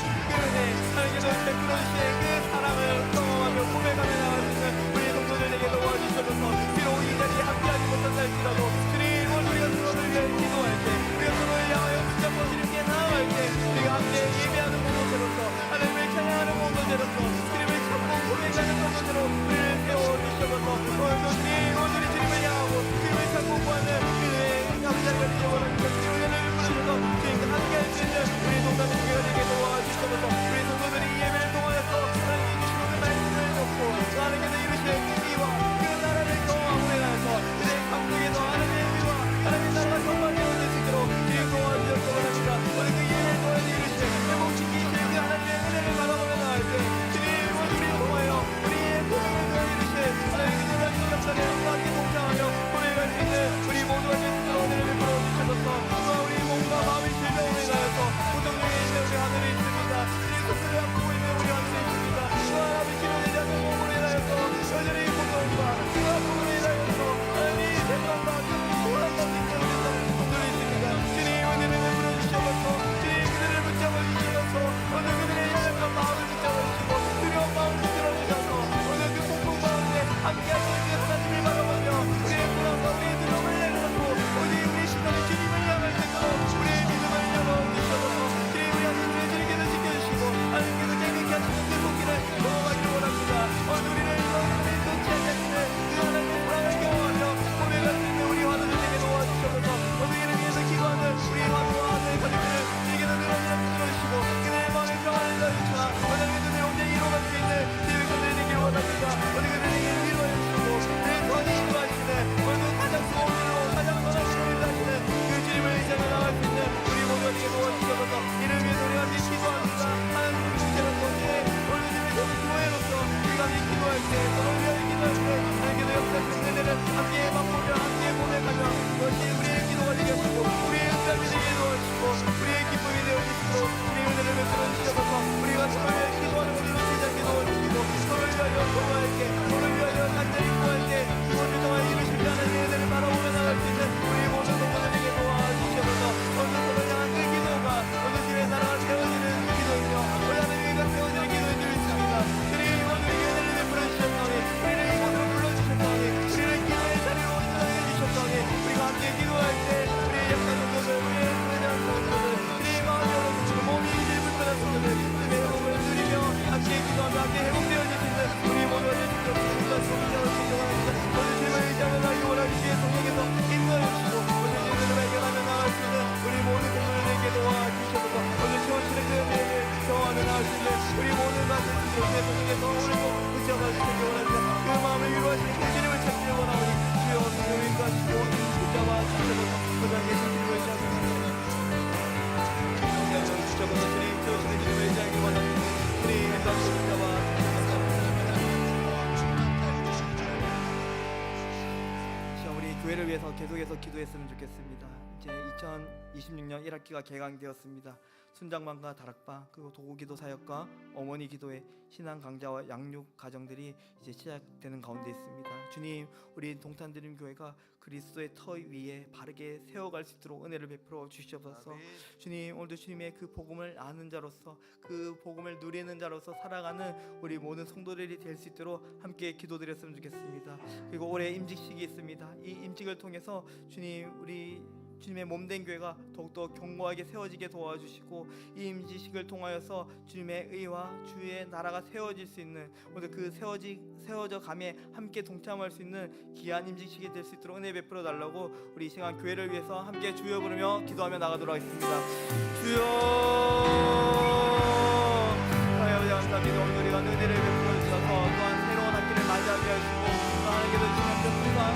하나님께서 베풀어 주신 그 사랑을 경험하며 고백하며 나갈 수 있는 우리 성도들에게 도와주셔서 비록 이 자리에 함께하지 못한다 할지라도 주님 오늘 우리가 서로를 위해 기도할 때 우리가 서로를 향하여 붙잡고 주님께 나아갈 때 우리가 함께 예배하는 공동체로서 하나님을 찬양하는 공동체로서 주님을 찾고 고백하는 공동체로 우리를 세워주셔서 오늘도 주님 오늘이 주님을 향하고 주님을 찾고 구하는 우리의 감사를 드리기 원합니다. 주님을 부르셔서 주님과 함께할 수 있는 우리 동남의 교회가 되게 도와주셔서 우리 성도들이 예배를 통하여서 하나님이 주시는 그 말씀을 듣고 하나님께서 이루시는 의와 그 나라를 경험하고 나서 그들의 감격에서 하나님의 의와 하나님의 나라가 성만되어질 수 있도록 주님 도와주셔서 원합니다. 오늘 그 예배를 통해서 이루시는 회복시키시는 그 하나님의 은혜를 바라보며 나갈 때 주님 우리를 통하여 우리의 고백을 통해 이루시는 하나님의 놀라운 역사를 함께 동참하며 고백할 수 있는 우리 모두가 될 수 있도록 은혜를 베풀어 주셔서 또한 우리 몸과 마음의 질병으로 인하여서 고통 중에 있는 우리 하늘이 있습니다. 주님 스스로 아프고 있는 우리 하늘이 있습니다. 또한 아버지 치료되지 않는 몸으로 인하여서 여전히 고통과 그 아픔으로 인하여서 하나님 대단과 고난과 징조를 있는 분들이 있습니다. 주님 은혜를 베풀어 주셔서 주님 그들을 붙잡아 주셔서 오늘 그들의 양과 마음을 붙잡아 주시고 두려운 마음을 붙들어 주셔서 오늘 그 폭풍 가운데 함께하신 그 하나님을 바라보며 우리의 불안과 우리의 두려움을 내려놓고 오직 우리 시간에 주님을 향할 때 우리의 믿음을 열어주셔서 주님 우리 하나님의 주님께서 지켜주시고 하나님께서 깨끗게 하시는 그 손길을 넘어가기를 원합니다. 오늘 우리를 이렇게 놓지 않는 그 하나님의 사랑을 경험하며 고백할 수 있는 우리 화도들에게 도와주셔서 오늘 이를 위해서 기도하는 우리 화도와 하나의 가족들을 주님께서 늘어지게 붙들어주시고 그들의 마음에 평안을 더해주시나 하나님의 눈에 온전히 이루어갈 수 있는 기회를 되기를 원합니다. 오늘 그들에게 위로해 주시고 내 선이 인도하시는 오늘 가장 소원으로 가장 선하신 일을 하시는 그 주님을 의지하며 나갈 수 있는 우리 모두에게 도와주셔서 이를 위해서 우리가 함께 기도합니다. 하나님 주님께서 오늘 주님의 교회로서 우리가 함께 기도할 때 서로를 위하여 기도할 때 하나님께서 역사하시는 은혜를 함께 맛보며 함께 고백하며 그것이 우리의 기도가 되게 하시고 우리의 응답이 되게 도와주시고 우리의 기쁨이 되어주시고 우리의 은혜를 베풀어 주셔서 우리가 서로를 위하여 기도하는 것을 놓치지 않게 도와주시고 서로를 위하여 도와할 때 서로를 위하여 간절히 구할 때 그것을 통하여 이루실 때 하나님의 은혜를 바라보며 나갈 수 있는 우리 모든 성도들에게 도와주셔서 오늘 서로를 향한 그 기도가 오늘 주의 나라가 세워지는 기도이며 우리 하나님의 가 세워지는 기도인 줄 믿습니다. 주님 오늘 이 은혜를 베풀어 주셨사오니 우리를 이곳으로 불러주셨사오니 우리를 기도의 자리로 인도해 주셨사오니 우리가 함께 기도할 때 우리의 약한 성도들 우리의 은혜한 성도들 우리의 마음이 얼어붙이고 몸이 이제 불편한 성도들 주님의 회복을 누리며 함께 기도하며 함께 회복되어질 수 있는 우리 모두가 될 수 있도록 주님과 성령을 신경하십니다. 오늘 주님을 의지하며 나기 원하기 위해 성령께서 인도해 주시고 오늘 주님을 발견하며 나갈 수 있는 우리 모든 성도들에게 도와주셔서 오늘 채워지는 그 은혜를 경험하며 나갈 수 있는 우리 모든 것을 주님의 성령께서 오늘도 붙잡아 주시기 원합니다. 그 마음을 위로하시는 그 주님을 찾기를 원하오니 주여 성령을 인도하시고 붙잡아 주셔서 고장 계신 주님을 찾습니다. 성령을 붙잡아서 주님 채우시는 주님을 의지하기 원합니다. 우리 인도하시고 붙잡아 교회를 위해서 계속해서 기도했으면 좋겠습니다. 이제 2026년 1학기가 개강되었습니다. 순장반과 다락방, 그리고 도구기도 사역과 어머니 기도회, 신앙 강좌와 양육 과정들이 이제 시작되는 가운데 있습니다. 주님, 우리 동탄드림 교회가 그리스도의 터 위에 바르게 세워갈 수 있도록 은혜를 베풀어 주시옵소서. 주님, 오늘도 주님의 그 복음을 아는 자로서, 그 복음을 누리는 자로서 살아가는 우리 모든 성도들이 될 수 있도록 함께 기도드렸으면 좋겠습니다. 그리고 올해 임직식이 있습니다. 이 임직을 통해서 주님, 우리 주님의 몸된 교회가 더욱더 견고하게 세워지게 도와주시고, 이 임직식을 통하여서 주님의 의와 주의 나라가 세워질 수 있는, 오늘 그 세워져 감에 함께 동참할 수 있는 귀한 임직식이 될 수 있도록 은혜 베풀어 달라고 우리 이 시간 교회를 위해서 함께 주여 부르며 기도하며 나가도록 하겠습니다. 주여, 하나님 감사합니다. 오늘 우리가 은혜를 베풀어 주셔서 또한 새로운 학기를 맞이하게 하시고, 또 하나님께서 주시는 그 풍성한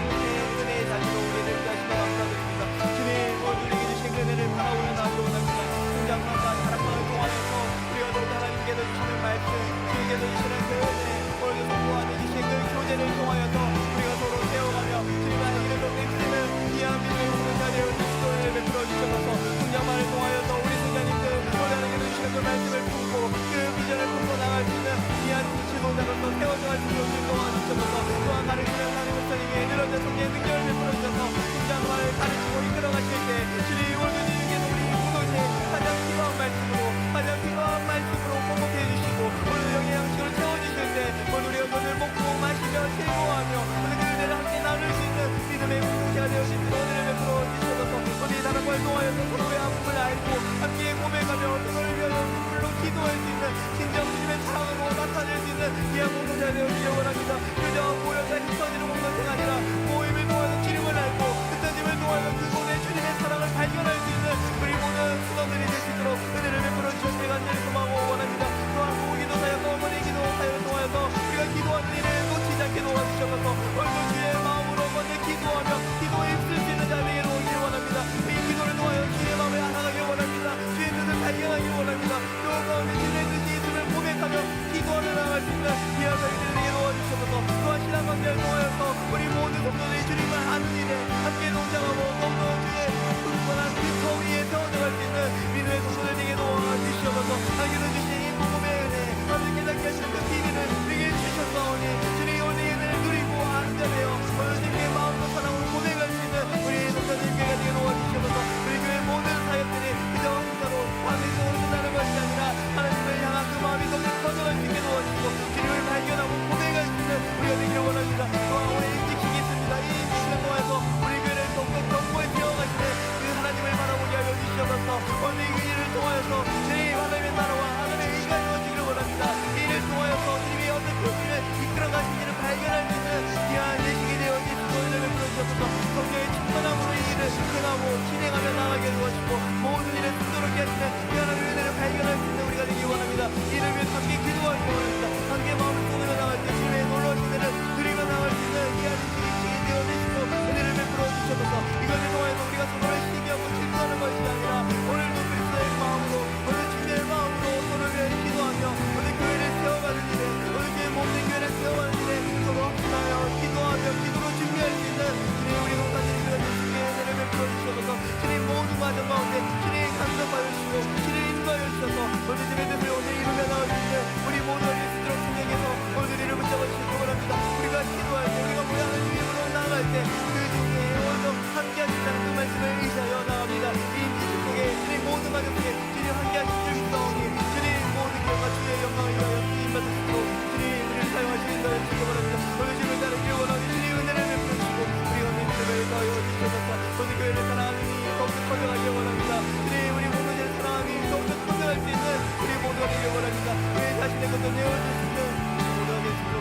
은혜의 자리로 우리를 위하시며 감사드립니다. 주님, 오늘 우리에게 주신 그 은혜를 바라보며 나아가기 원합니다. 성장만과 다락방을 통하여서 우리가 더욱 하나님께서 주시는 말씀, 주님께서 주시는 그 은혜, 오늘 성도와는 주신 그 교제를 통하여서 우리가 서로 세워가며 주님의 이름을 높이시는 귀한 믿음의 공동체 되어 주시고 은혜를 베풀어 주셔서 성장만을 통하여서 우리 성자님들 오늘 하나님께서 주시는 그 말씀을 품고 그 비전을 품고 나갈 수 있는 귀한 지도자로서 세워져갈 수 있도록 도와주셔서, 또한 가르치는 하나님 목사님의 늘어진 성령의 능력을 베풀어 주셔서 성장만을 가르치고 이끌어 가실 때 주님, 오늘 주님께서 우리 공동체에 가장 필요한 말씀으로, 가장 필요한 말씀으로 공급해 주시고 오늘 영의 양식을 채워주실 때 오늘 우리가 그것을 먹고 마시며 즐거워하며 오늘 그 은혜를 함께 나눌 수 있는 믿음의 공동체가 되어주신 은혜를 베풀어 주셔서 우리 다락방을 통하여서 서로의 아픔을 알고 함께 고백하며 서로를 위하여 눈물로 기도할 수 있는 진정 주님의 사랑으로 나타낼 수 있는 귀한 공동체가 되어주시기 원합니다. 그저 모여서 흩어지는 공동체가 아니라 모임을 통하여 주님을 알고 흩어짐을 통하여 그곳에 주님의 사랑을 발견할 수 있는 우리 모든 수도들이 될 수 있도록 은혜를 베풀어 주셔서 간절히 소망하고 원합니다. 또한 모기도 사역, 어머니 기도 사역을 통하여서 우리가 기도하는 일을 놓치지 않게 도와주셔서 오늘도 주의 마음으로 먼저 기도하며 기도에 힘쓸 수 있는 자리에 오기를 원합니다. 이 기도를 통하여 주의 마음을 알아가기를 원합니다. 주의 뜻을 발견하기를 원합니다. 또 가운데 주의 뜻이 있음을 고백하며 기도하며 나갈 수 있는 귀한 자리들에게 도와주셔서, 또한 신앙 관계를 통하여서 우리 모든 성도들이 주님을 아는 일에 함께 동참하고 더욱더 주의 굳건한 그 터 위에 세워져갈 수 있는 믿음의 성도들에게 도와주시옵소서. 하나님께서 주신 이 복음의 은혜, 하나님 깨닫게 하시는 그 비밀을 우리에게 주셨사오니 주님, 오늘 이 은혜를 누리고 아는 자되어 오늘 주님의 마음과 사랑으로 고백할 수 있는 우리 성도님께가 되게 도와주시옵소서. 우리 교회 모든 사역들이 그저 혼자로 밤에서 오른다는 것이 아니라 하나님을 향한 그 마음이 더욱 커져갈 수 있게 도와주시고 주님을 발견하고 고백할 수 있는 우리가 되기를 원합니다. 또한 오늘 임직식이 있습니다. 이 임직식을 통해서 우리 교회를 더욱더 견고히 세워가시는 그 하나님을 바라보게 하여 주시옵소서. 오늘 이 일을 통하여서 주님 하나님의 나라와 하나님의 의가 이루어지기를 원합니다. 이 일을 통하여서 주님이 어떤 교회를 이끌어가시기를 발견할 수 있는 귀한 예식이 되어 주시고 은혜를 베풀어주셔서 성령의 충만함으로 이 일을 행하고 진행하며 나가게 도와주시고 모든 일을 순조롭게 하시는 그 하나님의 은혜를 발견할 수 있는 우리가 되기 원합니다. 이를 위해 함께 기도하기 원합니다. 함께 마음을 쏟으며 나갈 때 주님의 놀라운 은혜를 누리며 나갈 수 있는 귀한 예식이 되어 주시고 은혜를 베풀어 주셔서 이것을 통해서 우리가 서로를 시기하고 질투하는 것이 아니라 오늘도 그리스도의 마음으로, 오늘 주님의 마음으로 서로를 위해 기도하며 오늘 교회를 세워가는 일에, 오늘 교회 모든 교회를 세워가는 일에 서로 합심하여 기도하며 기도로 준비할 수 있는 주님, 우리 동사님들 주님의 은혜를 베풀어 주셔서 주님 모든 과정 가운데 주님 감동하여 주시고 주님 인도하여 주셔서 오늘 주님의 뜻을 오늘 이루며 나올 수 있는 우리 모두 예수들의 주님께서 오늘 우리를 붙잡아 주시기 원합니다. 우리가 기도할 때, 우리가 모양을 주님으로 나아갈 때 그 중에 오늘도 함께 하신다는 그 말씀을 의지하여 나갑니다. 이 임직 속에 주님 모든 과정 속에 주님 함께 하신 줄 믿사오니 주님 모든 기업과 주의 영광을 위하여 주님 받으시고 주님 우리를 사용하시는 자를 주시기 원합니다. 오늘 주님을 따르기를 원하니 주님 은혜를 베풀어 주시고 우리 언니들을 더하여 주셔서 오늘 교회를 사랑하는 이 더욱더 커져가기를 원합니다. 주님 우리 모두를 사랑하니 더욱더 커져갈 수 있는 우리 모두가 되기를 원합니다. 우리 자신의 것도 내어줄 수 있는 모두가 되시도록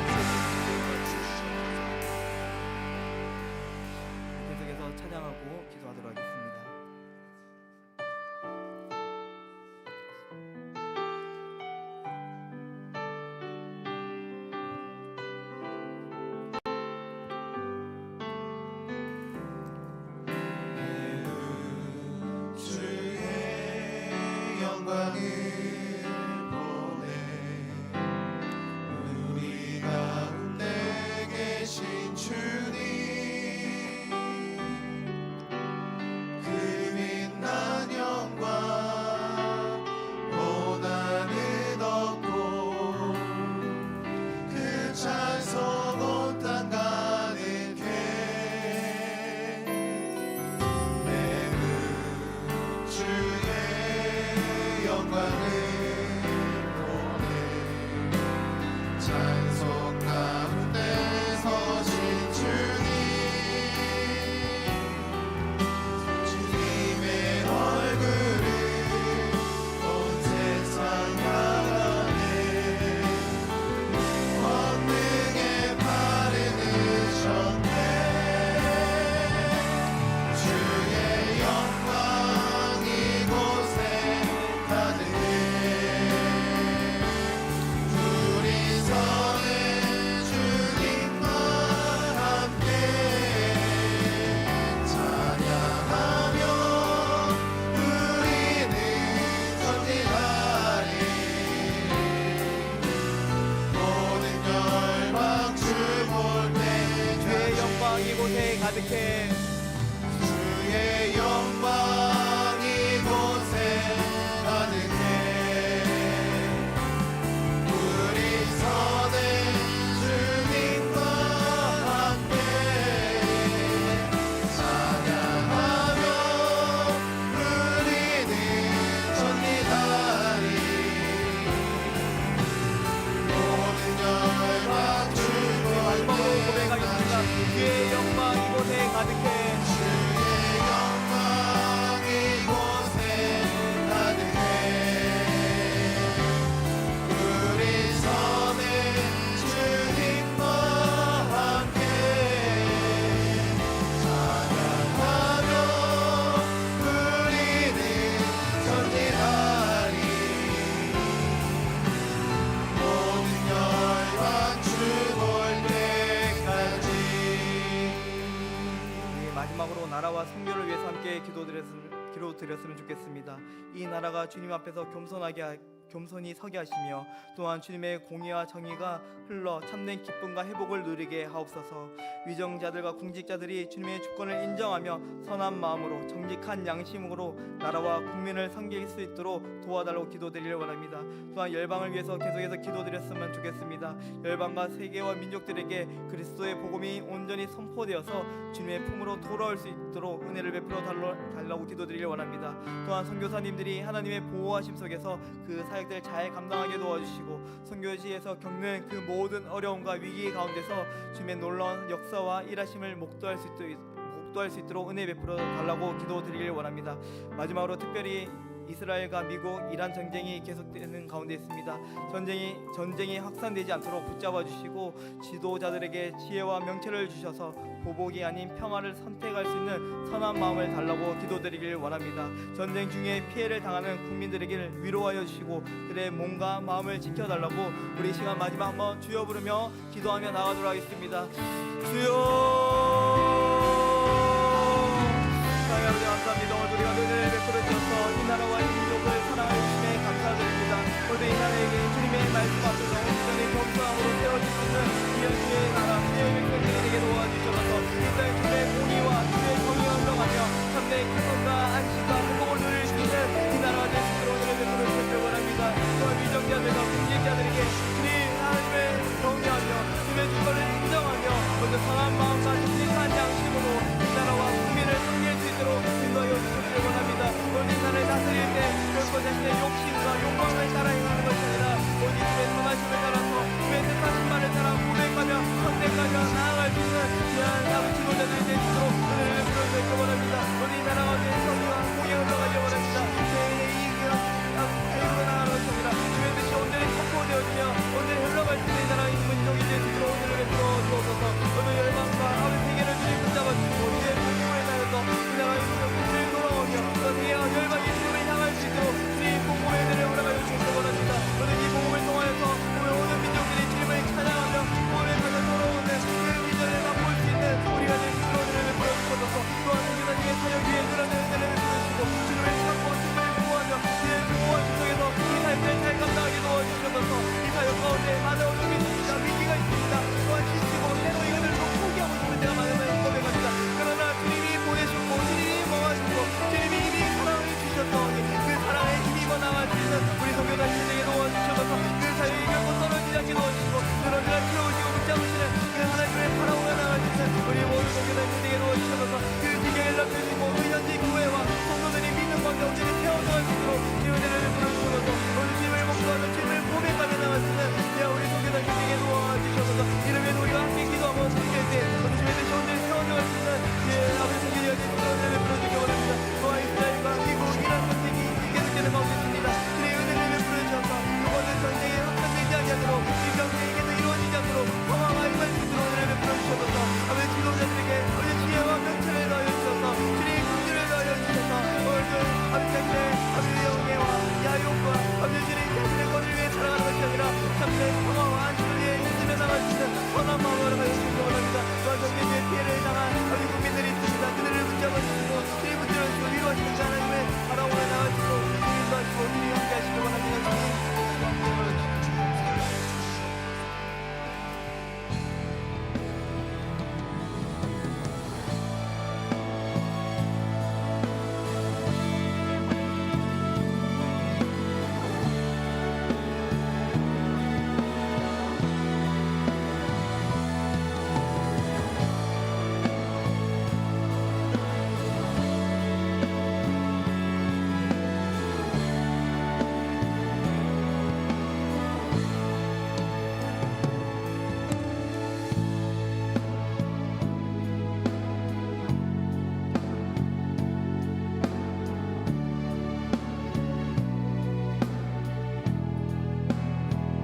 계속해서 찬양하고 기도하도록 하겠습니다. 주의 영광을 보내 가득해 주의 영광 이곳에 가득해 우리 선의 주님과 함께 찬양하며 우리는 전리하리 모든 열방 주의 마지막으로 고백하겠습니다. 주의 영광 이곳에 가득해 주의 영광 이곳에 가득해 우리 선의 주님과 함께 찬양하며 우리는 전진하리 모든 열방 주 볼 때까지. 네, 마지막으로 나라와 성교를 위해서 함께 기도드렸으면 좋겠습니다. 이 나라가 주님 앞에서 겸손히 서게 하시며 또한 주님의 공의와 정의가 흘러 참된 기쁨과 회복을 누리게 하옵소서. 위정자들과 공직자들이 주님의 주권을 인정하며 선한 마음으로 정직한 양심으로 나라와 국민을 섬길 수 있도록 도와달라고 기도드리려 원합니다. 또한 열방을 위해서 계속해서 기도드렸으면 좋겠습니다. 열방과 세계와 민족들에게 그리스도의 복음이 온전히 선포되어서 주님의 품으로 돌아올 수 있도록 은혜를 베풀어 달라고 기도드리려 원합니다. 또한 선교사님들이 하나님의 보호하심 속에서 그 사역들 잘 감당하게 도와주시고 선교지에서 겪는 그 모든 어려움과 위기 가운데서 주님의 놀라운 역사와 일하심을 목도할 수 있도록 은혜 베풀어 달라고 기도드리길 원합니다. 마지막으로 특별히 이스라엘과 미국, 이란 전쟁이 계속되는 가운데 있습니다. 전쟁이 확산되지 않도록 붙잡아 주시고 지도자들에게 지혜와 명철을 주셔서 보복이 아닌 평화를 선택할 수 있는 선한 마음을 달라고 기도드리길 원합니다. 전쟁 중에 피해를 당하는 국민들에게 위로하여 주시고 그들의 몸과 마음을 지켜달라고 우리 시간 마지막 한번 주여 부르며 기도하며 나가도록 하겠습니다. 주여 하나님 감사합니다. 오늘 우리가 은혜를 베풀어 주셔서 이 나라와 이 민족을 사랑해 주심에 감사드립니다. 오늘 이 나라에게 주님의 말씀 앞에서 온전히 겸손함으로 세워질 수 있는 주의 나라 주의 백성들에게 도와주셔서 이 땅에 주의 공의와 주의 정의가 흘러가며 참된 기쁨과